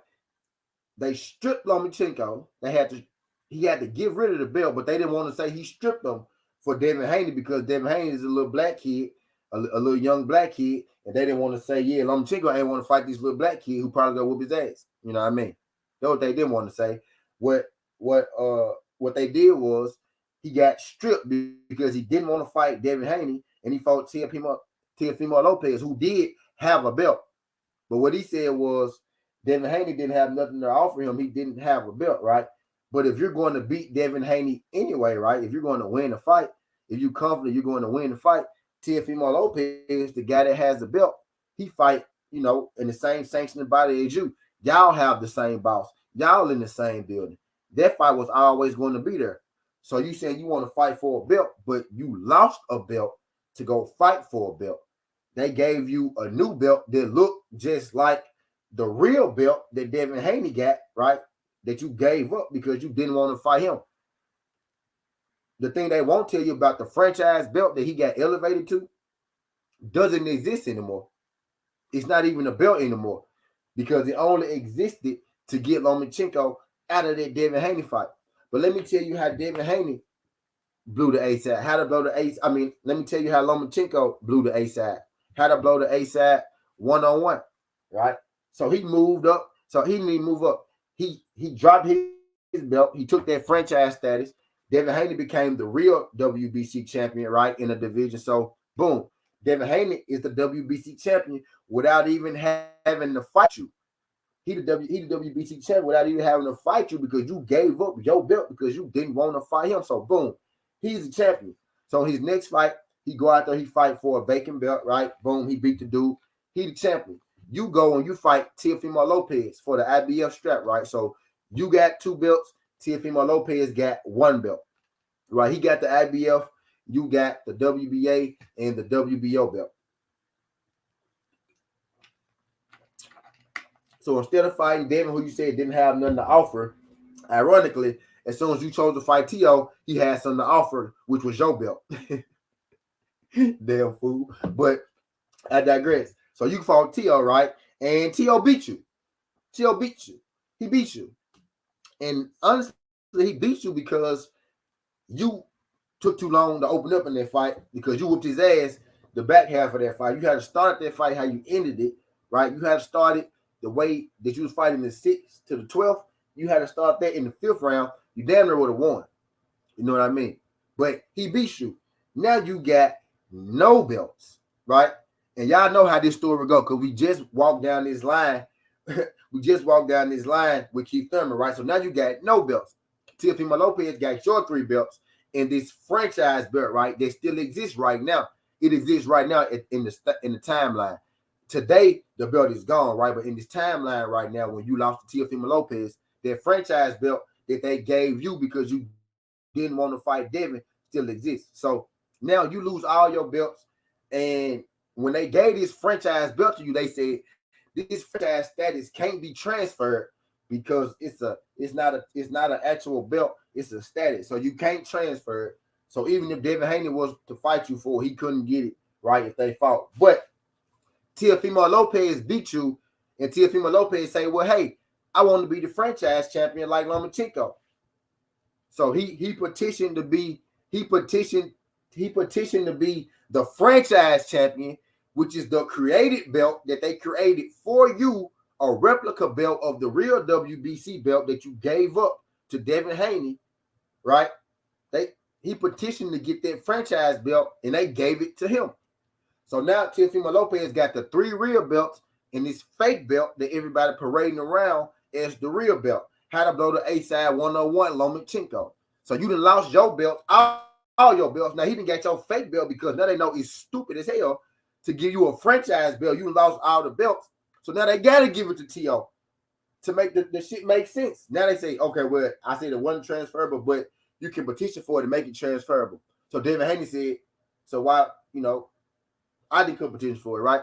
Speaker 1: They stripped Lomachenko. He had to get rid of the belt, but they didn't want to say he stripped him for Devin Haney because Devin Haney is a little black kid, a little young black kid, and they didn't want to say, yeah, Lomachenko ain't want to fight this little black kid who probably gonna whoop his ass. You know what I mean? That's what they didn't want to say. What they did was he got stripped because he didn't want to fight Devin Haney, and he fought Teofimo Lopez, who did have a belt. But what he said was Devin Haney didn't have nothing to offer him. He didn't have a belt, right? But if you're going to beat Devin Haney anyway, right? If you're going to win the fight, if you're confident you're going to win the fight, Teofimo Lopez, the guy that has the belt, he fight, in the same sanctioned body as you. Y'all have the same boss. Y'all in the same building. That fight was always going to be there. So you saying you want to fight for a belt, but you lost a belt to go fight for a belt. They gave you a new belt that looked just like the real belt that Devin Haney got, right? That you gave up because you didn't want to fight him. The thing they won't tell you about the franchise belt that he got elevated to doesn't exist anymore. It's not even a belt anymore because it only existed to get Lomachenko out of that Devin Haney fight. But let me tell you how Devin Haney blew the A side. How to blow the A. Let me tell you how Lomachenko blew the A side. How to blow the A side 1-on-1, right? So he moved up. So he didn't even move up. He dropped his belt. He took that franchise status. Devin Haney became the real WBC champion, right, in the division. So, boom. Devin Haney is the WBC champion without even having to fight you. He the WBC champion without even having to fight you because you gave up your belt because you didn't want to fight him. So, boom. He's the champion. So, his next fight, he go out there, he fight for a vacant belt, right? Boom, he beat the dude. He the champion. You go and you fight Teofimo Lopez for the IBF strap, right? So you got 2 belts. Teofimo Lopez got 1 belt, right? He got the IBF. You got the WBA and the WBO belt. So instead of fighting Devin, who you said didn't have nothing to offer, ironically, as soon as you chose to fight Teo, he had something to offer, which was your belt. Damn fool. But I digress. So you fought Teo, right? And Teo beat you. He beat you. And honestly, he beat you because you took too long to open up in that fight because you whooped his ass the back half of that fight. You had to start that fight how you ended it, right? You had to start it the way that you was fighting the 6th to the 12th. You had to start that in the 5th round. You damn near would have won. You know what I mean? But he beat you. Now you got no belts, right? And y'all know how this story go because we just walked down this line. With Keith Thurman, right? So now you got no belts. Teofimo Lopez got your 3 belts and this franchise belt, right? That still exists right now. It exists right now in the timeline. Today, the belt is gone, right? But in this timeline right now, when you lost to Teofimo Lopez, that franchise belt that they gave you because you didn't want to fight Devin still exists. So now you lose all your belts. And when they gave this franchise belt to you, they said this franchise status can't be transferred because it's not an actual belt, it's a status. So you can't transfer it. So even if Devin Haney was to fight you for, he couldn't get it, right, if they fought. But Teofimo Lopez beat you, and Teofimo Lopez say, well, hey, I want to be the franchise champion like Lomachenko. So he petitioned to be the franchise champion, which is the created belt that they created for you, a replica belt of the real WBC belt that you gave up to Devin Haney, right? He petitioned to get that franchise belt, and they gave it to him. So now Teofimo Lopez got the 3 real belts and this fake belt that everybody parading around as the real belt. how to blow the A-side 101 Lomachenko. So you done lost your belts, all your belts. Now he done got your fake belt because now they know it's stupid as hell to give you a franchise belt. You lost all the belts. So now they got to give it to T.O. to make the shit make sense. Now they say, okay, well, I said it wasn't transferable, but you can petition for it to make it transferable. So David Haney said, so why, I didn't petition for it, right?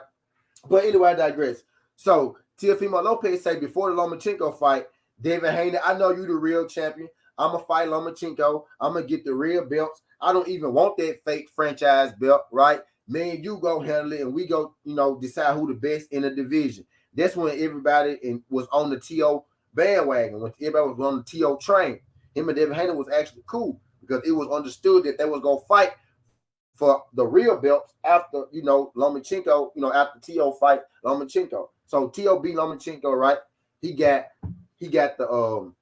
Speaker 1: But anyway, I digress. So Teofimo Lopez say before the Lomachenko fight, David Haney, I know you the real champion. I'm going to fight Lomachenko. I'm going to get the real belts. I don't even want that fake franchise belt, right? Me and you go handle it, and we go, decide who the best in the division. That's when everybody was on the T.O. bandwagon, when everybody was on the T.O. train. Him and David Haney was actually cool because it was understood that they was going to fight for the real belts after, Lomachenko, after T.O. fight Lomachenko. So T.O. beat Lomachenko, right? He got the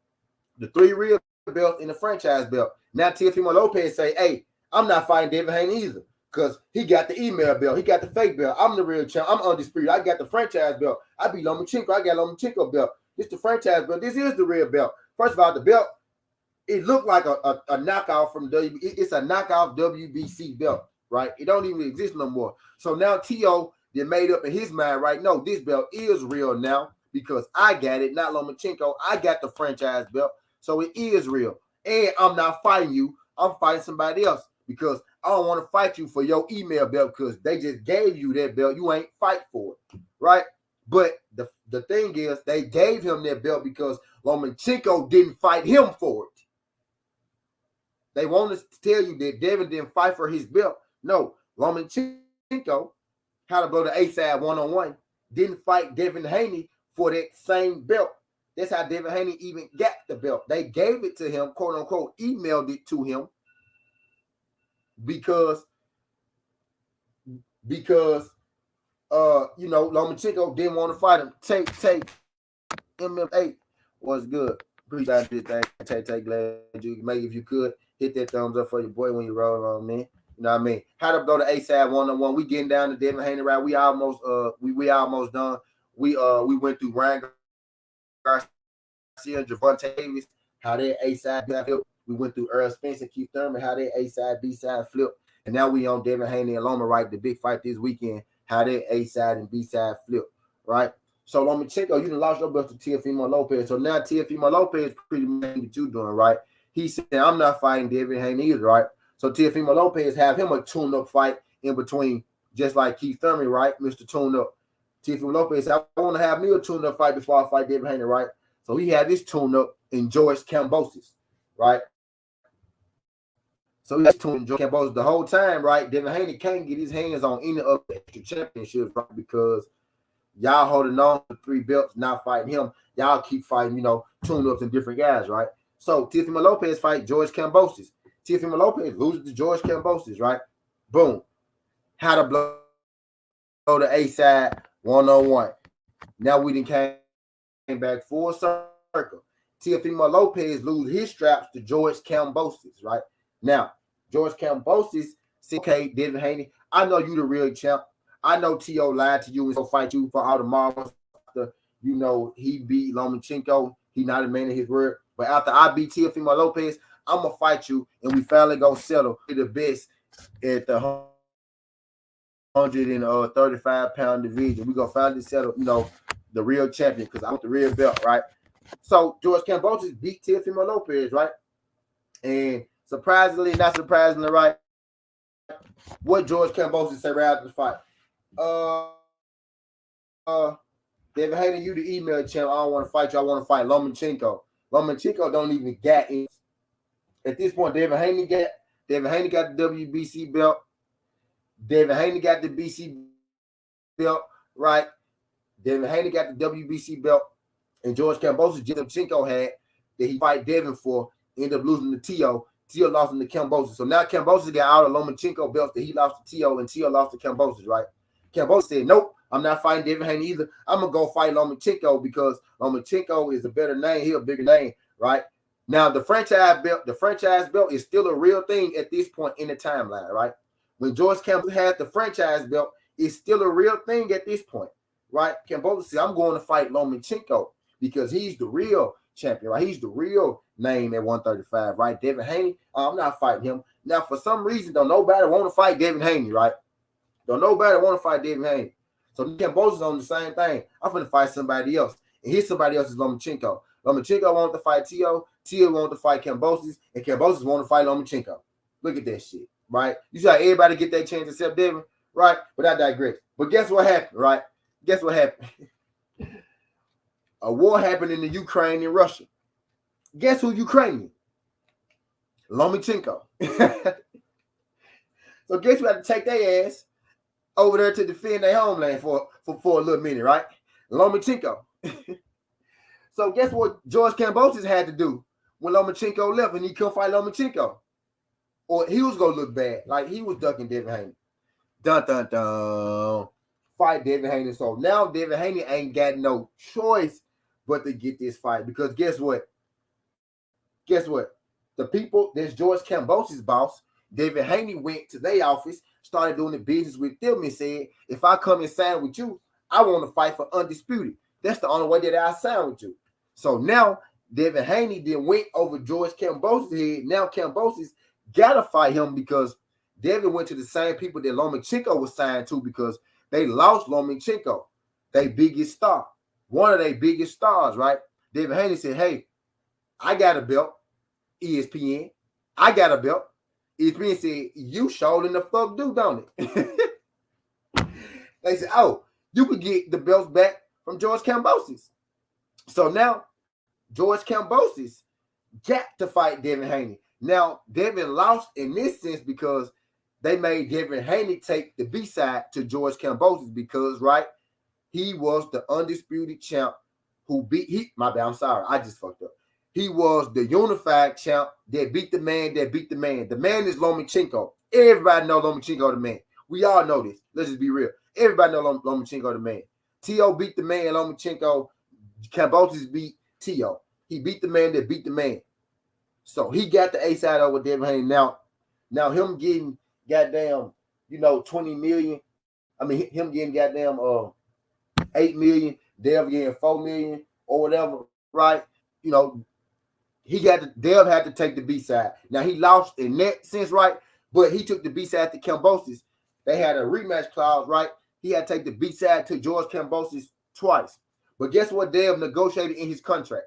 Speaker 1: 3 real belts in the franchise belt. Now Teofimo Lopez say, hey, I'm not fighting David Haney either because he got the email belt. He got the fake belt. I'm the real champ. I'm undisputed. I got the franchise belt. I beat Lomachenko. I got Lomachenko belt. This the franchise belt. This is the real belt. First of all, the belt, it looked like a knockout from it's a knockout WBC belt, right? It don't even exist no more. So now T.O. they made up in his mind, right? No, this belt is real now because I got it, not Lomachenko. I got the franchise belt, so it is real. And I'm not fighting you. I'm fighting somebody else because I don't want to fight you for your email belt because they just gave you that belt. You ain't fight for it, right? But the thing is, they gave him that belt because Lomachenko didn't fight him for it. They want us to tell you that Devin didn't fight for his belt. No, Lomachenko, how to blow the A-side 1-on-1, didn't fight Devin Haney for that same belt. That's how Devin Haney even got the belt. They gave it to him, quote unquote, emailed it to him because Lomachenko didn't want to fight him. Take MMA was good. Appreciate this thing. Take glad you make if you could hit that thumbs up for your boy when you roll on, man. You know what I mean? How to blow the A-side 1-on-1. We getting down to Devin Haney, right? We almost almost done. We went through Ryan Garcia and Javante Davis, how their A-side flip. We went through Earl Spence and Keith Thurman, how their A-side, B-side flip. And now we on Devin Haney and Loma, right? The big fight this weekend, how their A-side and B-side flip, right? So Lomachenko, you done lost your belt to Teofimo Lopez. So now Teofimo Lopez pretty much what you doing, right? He said, I'm not fighting Devin Haney either, right? So Teofimo Lopez have him a tune-up fight in between, just like Keith Thurman, right? Mr. Tune-Up. Teofimo Lopez said, I want to have me a tune-up fight before I fight Devin Haney, right? So he had this tune-up in George Kambosos, right? So he's tuning George Kambosos the whole time, right? Devin Haney can't get his hands on any of the extra championships, right? Because y'all holding on to 3 belts, not fighting him. Y'all keep fighting, tune-ups and different guys, right? So Teofimo Lopez fight George Kambosos. Teofimo Lopez loses to George Kambosos, right? Boom. How to blow the A-side 1-on-1. Now we done came back full circle. Teofimo Lopez lose his straps to George Kambosos, right? Now, George Kambosos said, okay, Devin Haney, I know you the real champ. I know T.O. lied to you and so fight you for all the marbles. After, he beat Lomachenko. He not a man of his word. But after I beat Teofimo Lopez, I'm going to fight you, and we finally going to settle the best at the 135-pound division. We're going to finally settle, the real champion because I want the real belt, right? So George Kambosos beat Teofimo Lopez, right? And surprisingly, not surprisingly, right? What George Kambosos said right after the fight? David Haney, you the email champ. I don't want to fight you. I want to fight Lomachenko. Lomachenko don't even get in. At this point, David Haney got the WBC belt. David Haney got the BC belt, right? David Haney got the WBC belt. And George Kambosos, Lomachenko had that he fight Devin for, ended up losing to T.O. T.O. lost him to Kambosos. So now Kambosos got all the Lomachenko belts that he lost to T.O. and T.O. lost to Kambosos, right? Kambosos said, nope, I'm not fighting Devin Haney either. I'm going to go fight Lomachenko because Lomachenko is a better name. He's a bigger name, right? Now, the franchise belt is still a real thing at this point in the timeline, right? When George Kambosos had the franchise belt, it's still a real thing at this point, right? Kambosos said, I'm going to fight Lomachenko because he's the real champion, right? He's the real name at 135, right? Devin Haney, I'm not fighting him. Now, for some reason, don't nobody want to fight Devin Haney, right? Don't nobody want to fight Devin Haney. So Kambosos on the same thing. I'm going to fight somebody else. And here's somebody else is Lomachenko. Lomachenko wanted to fight Tio. Tio wanted to fight Kambosos. And Kambosos wanted to fight Lomachenko. Look at that shit, right? You see how everybody get that chance except Devin, right? But I digress. But guess what happened, right? Guess what happened? A war happened in the Ukraine and Russia. Guess who Ukrainian? Lomachenko. So guess who had to take their ass over there to defend their homeland for a little minute, right? Lomachenko. So guess what George Kambosos had to do when Lomachenko left and he couldn't fight Lomachenko? Or he was going to look bad. Like he was ducking Devin Haney. Dun, dun, dun. Fight Devin Haney. So now Devin Haney ain't got no choice but to get this fight. Because guess what? Guess what? The people, there's George Kambosos' boss. Devin Haney went to their office, started doing the business with them and said, if I come and sign with you, I want to fight for undisputed. That's the only way that I sign with you. So now Devin Haney then went over George Kambosos' head. Now Kambosos got to fight him because Devin went to the same people that Lomachenko was signed to because they lost Lomachenko, their biggest star, one of their biggest stars, right? Devin Haney said, hey, I got a belt, ESPN. I got a belt. ESPN said, you sure in the fuck do, don't it? They said, oh, you could get the belts back from George Kambosos. So now George Kambosos got to fight Devin Haney. Now, Devin lost in this sense because they made Devin Haney take the B-side to George Kambosos because, right, he was the undisputed champ who beat, I'm sorry, I just fucked up. He was the unified champ that beat the man that beat the man. The man is Lomachenko. Everybody know Lomachenko the man. We all know this. Let's just be real. Everybody know Lomachenko the man. T.O. beat the man. Lomachenko, Kambosos beat T.O. He beat the man that beat the man. So he got the A side over Devin Haney. Now him getting goddamn, 20 million. I mean, him getting goddamn 8 million. Dev getting 4 million or whatever, right? Dev had to take the B side. Now he lost in that sense, right? But he took the B side to Kambosos. They had a rematch clause, right? He had to take the B side to George Kambosos twice. But guess what Dev negotiated in his contract?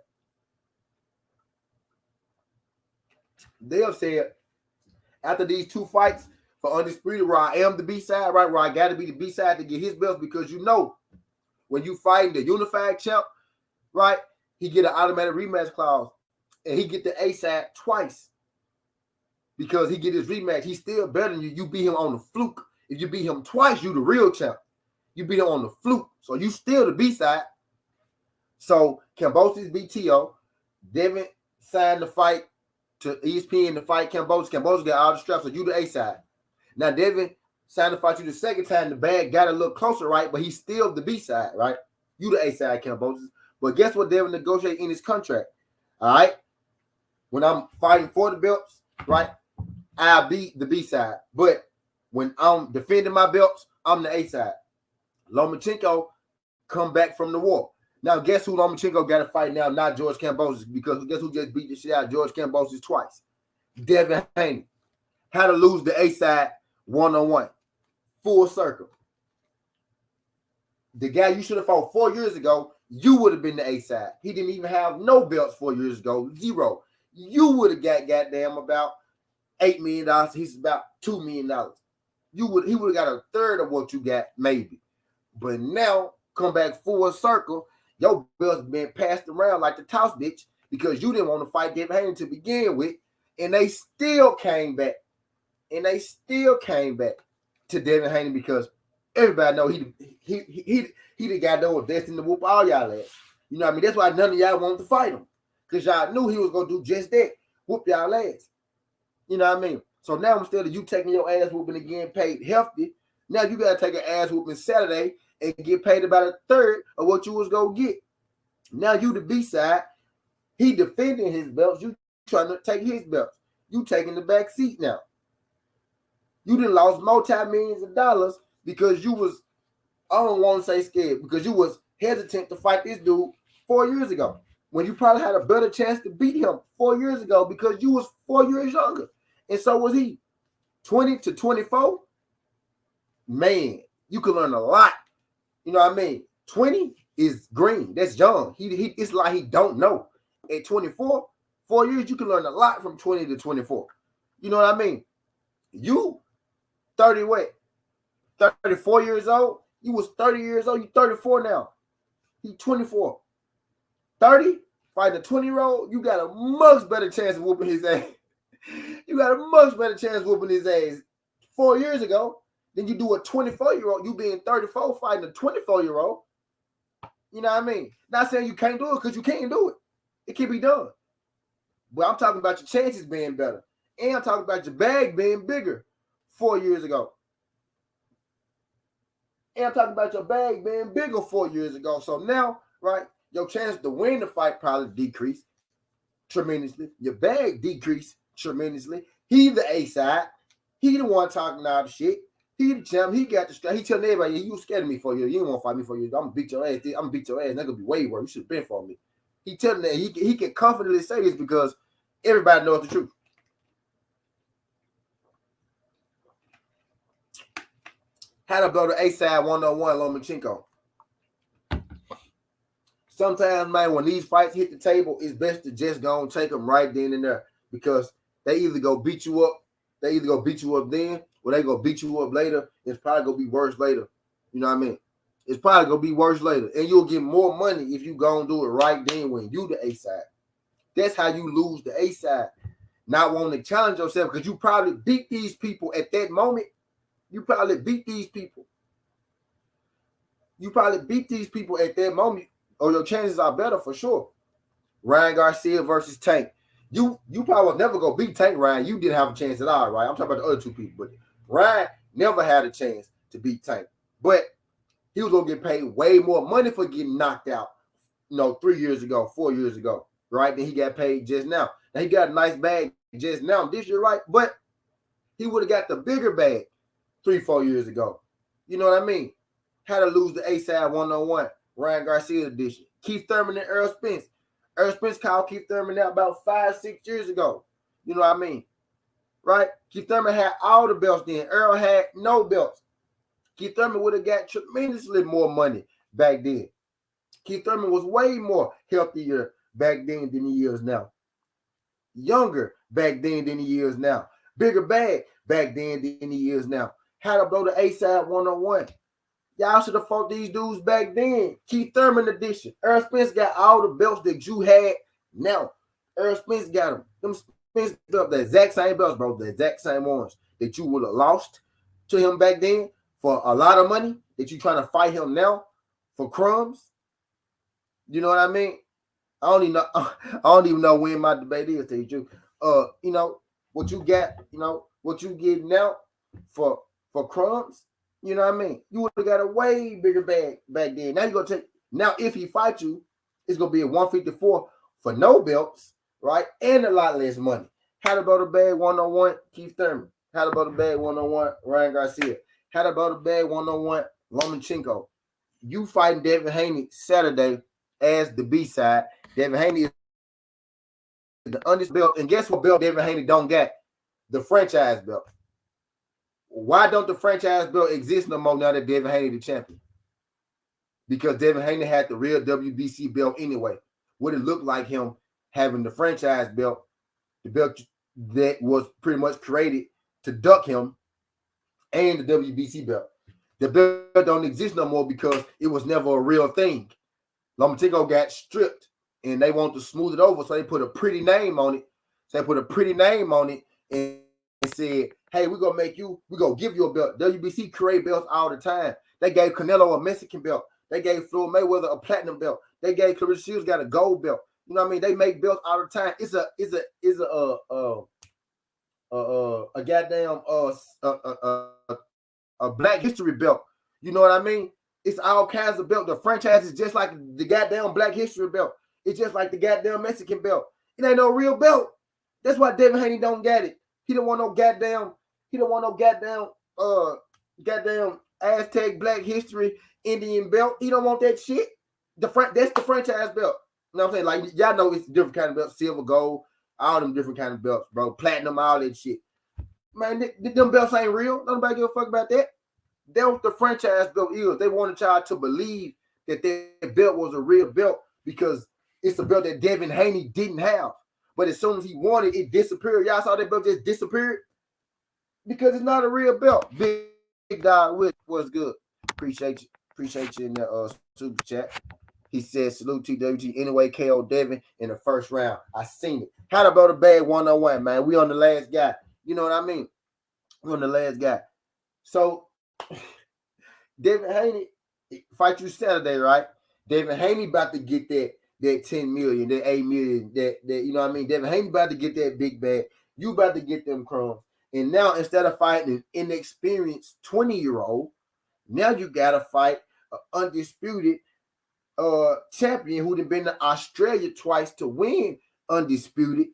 Speaker 1: Dev said, after these two fights for undisputed, where I am the B side, right? Where I got to be the B side to get his belts, because when you fighting the unified champ, right? He get an automatic rematch clause. And he get the A side twice because he get his rematch. He's still better than you. You beat him on the fluke. If you beat him twice, you the real champ. You beat him on the fluke. So you still the B side. So Kambosos beat T.O. Devin signed the fight to ESPN to fight Kambosos. Kambosos got all the straps. So you the A side. Now Devin signed the fight you the second time. The bag got a little closer, right? But he's still the B side, right? You the A side, Kambosos. But guess what Devin negotiated in his contract? All right. When I'm fighting for the belts, right, I'll be the B side. But when I'm defending my belts, I'm the A side. Lomachenko come back from the war. Now, guess who Lomachenko got to fight now? Not George Kambosos, because guess who just beat the shit out of George Kambosos twice? Devin Haney. How to lose the A side one-on-one. Full circle. The guy you should have fought 4 years ago, you would have been the A side. He didn't even have no belts 4 years ago. Zero. You would have got goddamn about $8 million. He's about $2 million. He would have got a third of what you got, maybe. But now, come back full circle, your belt's been passed around like the toss bitch because you didn't want to fight Devin Haney to begin with, and they still came back. And they still came back to Devin Haney because everybody know he the guy that was destined to whoop all y'all ass. You know what I mean? That's why none of y'all wanted to fight him. Because y'all knew he was going to do just that. Whoop y'all ass. You know what I mean? So now instead of you taking your ass whooping and getting paid hefty, now you got to take an ass whooping Saturday and get paid about a third of what you was going to get. Now you the B side. He defending his belts. You trying to take his belts. You taking the back seat now. You done lost multi-millions of dollars because you was, I don't want to say scared, because you was hesitant to fight this dude 4 years ago. when you probably had a better chance to beat him 4 years ago because you was 4 years younger. And so was he. 20 to 24, man, you can learn a lot. You know what I mean? 20 is green. That's young. He it's like he don't know. At 24, 4 years, you can learn a lot from 20 to 24. You know what I mean? You 30 what? 34 years old? You was 30 years old. You 34 now. He 24. 30, fighting a 20-year-old, you got a much better chance of whooping his ass. You got a much better chance of whooping his ass 4 years ago than you do a 24-year-old. You being 34 fighting a 24-year-old. You know what I mean? Not saying you can't do it because you can't do it. It can be done. But I'm talking about your chances being better. And I'm talking about your bag being bigger 4 years ago. And I'm talking about your bag being bigger 4 years ago. So now, right, your chance to win the fight probably decreased tremendously. Your bag decreased tremendously. He the A side. He the one talking all the shit. He the champ. He got the strap. He telling everybody, you scared of me for you. You don't want to fight me for you. I'm going to beat your ass. I'm going to beat your ass. That's going to be way worse. You should have been for me. He telling that. He can confidently say this because everybody knows the truth. How to blow the A side 101 Lomachenko. Sometimes, man, when these fights hit the table, it's best to just go and take them right then and there because they either go beat you up, then, or they go beat you up later. It's probably gonna be worse later. You know what I mean? It's probably gonna be worse later, and you'll get more money if you go and do it right then when you the A side. That's how you lose the A side. Not wanting to challenge yourself because you probably beat these people at that moment. You probably beat these people. At that moment. Or your chances are better for sure. Ryan Garcia versus Tank. You probably was never gonna beat Tank, Ryan. You didn't have a chance at all, right? I'm talking about the other two people, but Ryan never had a chance to beat Tank. But he was gonna get paid way more money for getting knocked out, 3 years ago, 4 years ago, right? Then he got paid just now. Now he got a nice bag just now this year, right? But he would have got the bigger bag 3-4 years ago. You know what I mean? How to lose the A-side 101. Ryan Garcia edition. Keith Thurman and Earl Spence. Earl Spence called Keith Thurman out about 5-6 years ago. You know what I mean? Right? Keith Thurman had all the belts then. Earl had no belts. Keith Thurman would have got tremendously more money back then. Keith Thurman was way more healthier back then than he is now. Younger back then than he is now. Bigger bag back then than he is now. How to blow the A-side 101. Y'all should have fought these dudes back then. Keith Thurman edition. Earl Spence got all the belts that you had now. Earl Spence got them. Them Spence belts, the exact same belts, bro. The exact same ones that you would have lost to him back then for a lot of money that you trying to fight him now for crumbs. You know what I mean? I don't even know when my debate is, to tell you the truth. What you got, what you get now for crumbs. You know what I mean? You would have got a way bigger bag back then. Now you're going to take, now if he fights you, it's going to be a 154 for no belts, right? And a lot less money. How to blow the bag 101, Keith Thurman. How to blow the bag 101, Ryan Garcia. How to blow the bag 101, Lomachenko. You fighting Devin Haney Saturday as the B-side. Devin Haney is the undisputed belt. And guess what belt Devin Haney don't get? The franchise belt. Why don't the franchise belt exist no more now that Devin Haney the champion? Because Devin Haney had the real WBC belt anyway. Would it look like him having the franchise belt, the belt that was pretty much created to duck him, and the WBC belt? The belt don't exist no more because it was never a real thing. Lomachenko got stripped, and they want to smooth it over, so they put a pretty name on it. And said, hey, we're going to give you a belt. WBC create belts all the time. They gave Canelo a Mexican belt. They gave Floyd Mayweather a platinum belt. They gave Clarissa Shields got a gold belt. You know what I mean? They make belts all the time. It's a goddamn a Black History belt. You know what I mean? It's all kinds of belt. The franchise is just like the goddamn Black History belt. It's just like the goddamn Mexican belt. It ain't no real belt. That's why Devin Haney don't get it. He don't want no goddamn Aztec Black History Indian belt. He don't want that shit. That's the franchise belt. You know what I'm saying? Like, y'all know it's different kind of belts, silver, gold, all them different kind of belts, bro. Platinum, all that shit. Man, them belts ain't real. Nobody give a fuck about that. That was the franchise belt is. They wanted y'all to believe that that belt was a real belt because it's a belt that Devin Haney didn't have. But as soon as he won it, it disappeared. Y'all saw that belt just disappeared because it's not a real belt. Big Dog with was good. Appreciate you in the super chat. He said, salute TWT anyway, KO Devin in the first round. I seen it. How about the bag 101, man? We on the last guy. You know what I mean? We on the last guy. So, Devin Haney fight you Saturday, right? Devin Haney about to get that 10 million, that 8 million, that you know what I mean? Devin Haney about to get that big bag. You about to get them crumbs. And now instead of fighting an inexperienced 20-year-old, now you gotta fight an undisputed champion who'd have been to Australia twice to win undisputed,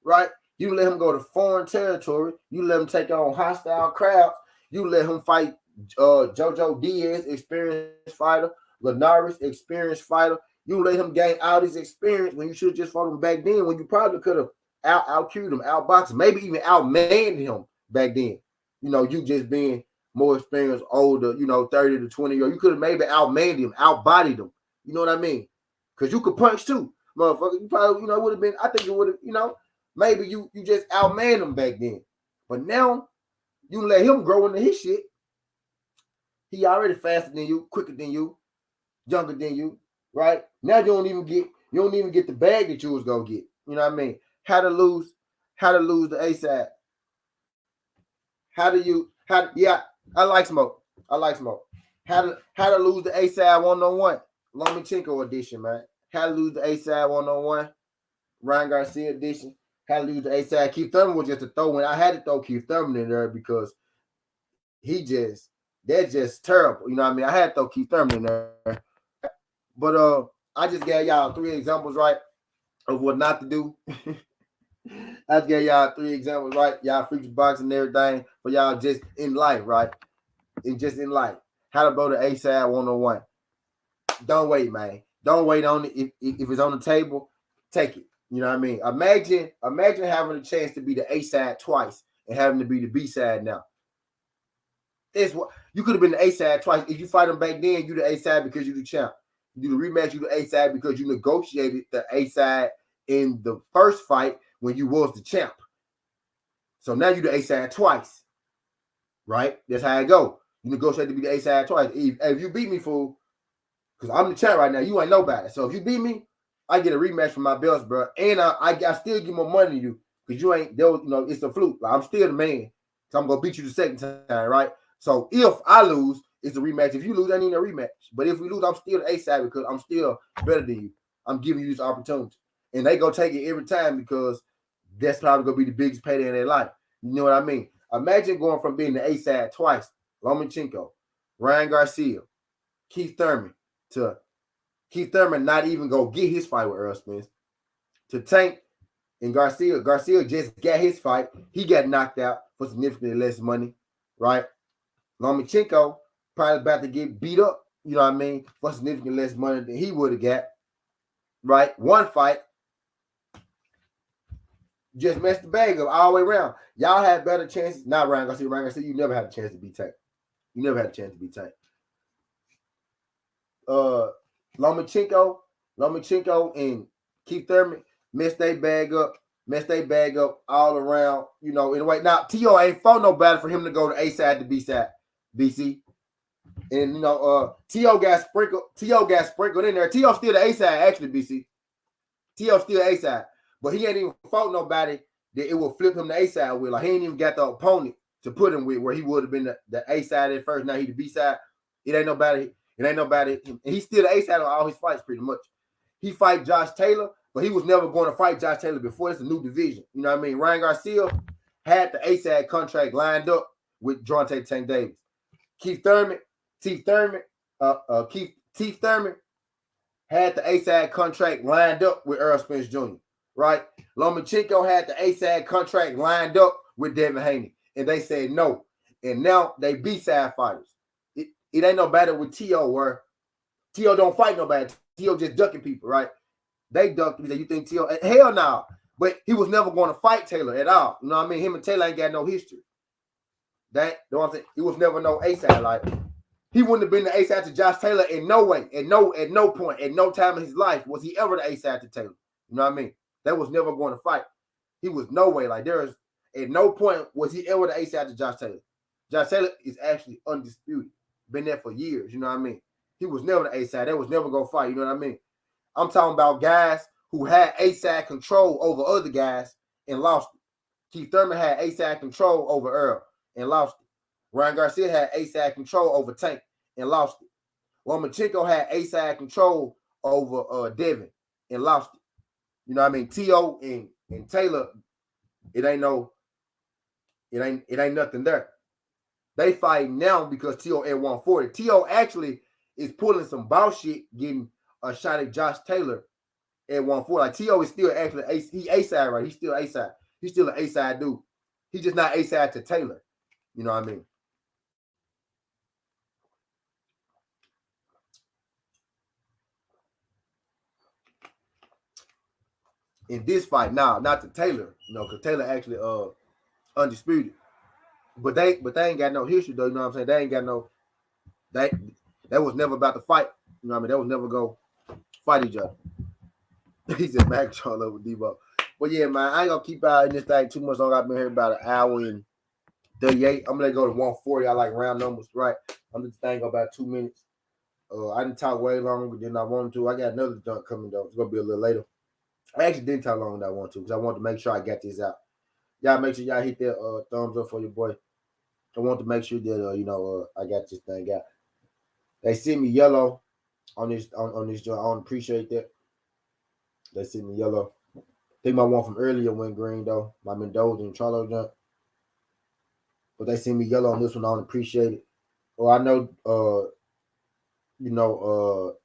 Speaker 1: right? You let him go to foreign territory. You let him take on hostile crowds. You let him fight Jojo Diaz, experienced fighter, Linares, experienced fighter. You let him gain all this experience when you should have just fought him back then, when you probably could have out-Q'd him, outboxed him, maybe even outmanned him back then. You know, you just being more experienced, older, 30 to 20 years. You could have maybe outmanned him, outbodied him. You know what I mean? Because you could punch too, motherfucker. You probably, would have been, I think it would have, maybe you just outmanned him back then. But now, you let him grow into his shit. He already faster than you, quicker than you, younger than you, right? Now you don't even get the bag that you was gonna get. You know what I mean? How to lose the A side. Yeah, I like smoke. How to lose the A side 1-on-1. Lomachenko edition, man. How to lose the A side 1-on-1. Ryan Garcia edition. How to lose the A side. Keith Thurman was just a throw in. I had to throw Keith Thurman in there because that's just terrible. You know what I mean? I had to throw Keith Thurman in there. But I just gave y'all 3 examples, right, of what not to do. I just gave y'all 3 examples, right? Y'all freaks boxing and everything, but y'all just in life, right? And just in life. How to blow the A side 1-on-1. Don't wait, man. Don't wait on it. If it's on the table, take it. You know what I mean? Imagine having a chance to be the A side twice and having to be the B side now. That's what you could have been the A side twice. If you fight him back then, you the A side because you the champ. You do the rematch, you the A side because you negotiated the A side in the first fight when you was the champ. So now you the A side twice, right? That's how it go. You negotiate to be the A side twice. If you beat me, fool, because I'm the champ right now, you ain't nobody. So if you beat me, I get a rematch for my belts, bro, and I still get more money than you because you ain't there. It's a fluke. Like, I'm still the man, so I'm gonna beat you the second time, right? So if I lose, it's a rematch. If you lose, I need a rematch. But if we lose, I'm still the A side because I'm still better than you. I'm giving you this opportunity. And they go take it every time because that's probably going to be the biggest payday in their life. You know what I mean? Imagine going from being the A side twice, Lomachenko, Ryan Garcia, Keith Thurman, to Keith Thurman not even go get his fight with Earl Spence, to Tank and Garcia. Garcia just got his fight. He got knocked out for significantly less money, right? Lomachenko probably about to get beat up, you know what I mean, for significantly less money than he would have got, right? One fight, just messed the bag up all the way around. Y'all had better chances. Not Ryan Garcia, you never had a chance to beat Tank. You never had a chance to beat Tank. Lomachenko and Keith Thurman messed their bag up all around, in a way. Now, T.O. ain't fought nobody for him to go to A side to B side, BC. And T.O. got sprinkled in there. T.O. still the A side, actually, BC. T.O. still A side. But he ain't even fought nobody that it will flip him to A side with. Like, he ain't even got the opponent to put him with where he would have been the A side at first. Now he the B side. It ain't nobody. And he's still the A side on all his fights pretty much. He fight Josh Taylor, but he was never going to fight Josh Taylor before. It's a new division. You know what I mean? Ryan Garcia had the A side contract lined up with Gervonta Tank Davis. Keith Thurman had the A-side contract lined up with Earl Spence Jr., right? Lomachenko had the A-side contract lined up with Devin Haney, and they said no. And now they B-side fighters. It ain't no battle with T.O. where T.O. don't fight nobody. T.O. just ducking people, right? They ducked him. He said, you think T.O.? Hell no. But he was never going to fight Taylor at all. You know what I mean? Him and Taylor ain't got no history. That, you know what I'm saying? He was never no A-side. Like, he wouldn't have been the A-side to Josh Taylor in no way. At no point, at no time in his life was he ever the A-side to Taylor. You know what I mean? They was never going to fight. He was no way. Like, at no point was he ever the A-side to Josh Taylor. Josh Taylor is actually undisputed. Been there for years. You know what I mean? He was never the A-side. They was never going to fight. You know what I mean? I'm talking about guys who had A-side control over other guys and lost it. Keith Thurman had A-side control over Earl and lost it. Ryan Garcia had A-side control over Tank and lost it. Lomachenko had A-side control over Devin and lost it. You know what I mean? T.O. and Taylor, it ain't nothing there. They fight now because T.O. at 140. T.O. actually is pulling some bullshit, getting a shot at Josh Taylor at 140. Like, T.O. is still actually he A-side, right? He's still A-side. He's still an A-side dude. He's just not A-side to Taylor. You know what I mean? In this fight, now, not to Taylor, you know, because Taylor actually undisputed. But they ain't got no history, though. You know what I'm saying? They ain't got no. That was never about to fight. You know what I mean? They was never go fight each other. He said Mac all over Debo. But yeah, man, I ain't gonna keep out in this thing too much longer. I've been here about an hour and 38. I'm gonna go to 140. I like round numbers, right? I'm just thing about 2 minutes. I didn't talk way longer than I wanted to. I got another junk coming though. It's gonna be a little later. I actually didn't talk longer than I want to because I wanted to make sure I got this out. Y'all make sure y'all hit that thumbs up for your boy. I want to make sure that I got this thing out. They sent me yellow on this joint. I don't appreciate that. They sent me yellow. I think my one from earlier went green though. My Mendoza and Charlo jump. But they sent me yellow on this one. I don't appreciate it. Well, I know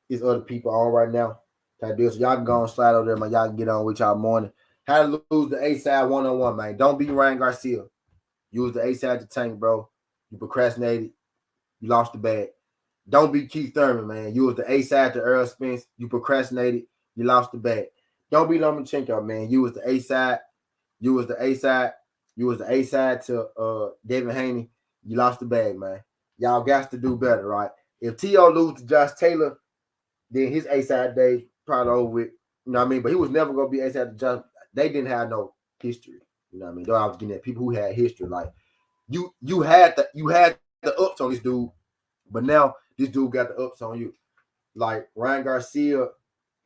Speaker 1: it's other people on right now. So y'all can go and slide over there, man. Y'all can get on with y'all morning. How to lose the A-side one-on-one, man. Don't be Ryan Garcia. Use the A-side to Tank, bro. You procrastinated. You lost the bag. Don't be Keith Thurman, man. You was the A-side to Earl Spence. You procrastinated. You lost the bag. Don't be Lomachenko, man. You was the A-side. You was the A-side. You was the A-side to Devin Haney. You lost the bag, man. Y'all got to do better, right? If T.O. lose to Josh Taylor, then his A-side day probably over with. You know what I mean? But he was never going to be A-side to Josh. They didn't have no history. You know what I mean? Though I was getting at people who had history. Like, you had the ups on this dude, but now this dude got the ups on you. Like Ryan Garcia,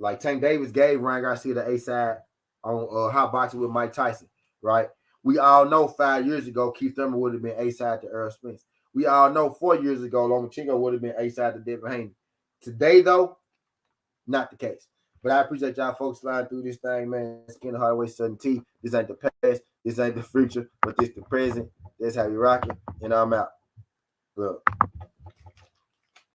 Speaker 1: like Tank Davis gave Ryan Garcia the A-side on hot boxing with Mike Tyson, right? We all know 5 years ago Keith Thurman would have been A-side to Earl Spence. We all know 4 years ago Lomachenko would have been A-side to Devin Haney. Today, though, not the case. But I appreciate y'all folks sliding through this thing, man. Skin the Hardaway Southern T. This ain't the past. This ain't the future, but this the present. That's how you rock it. And I'm out. Look.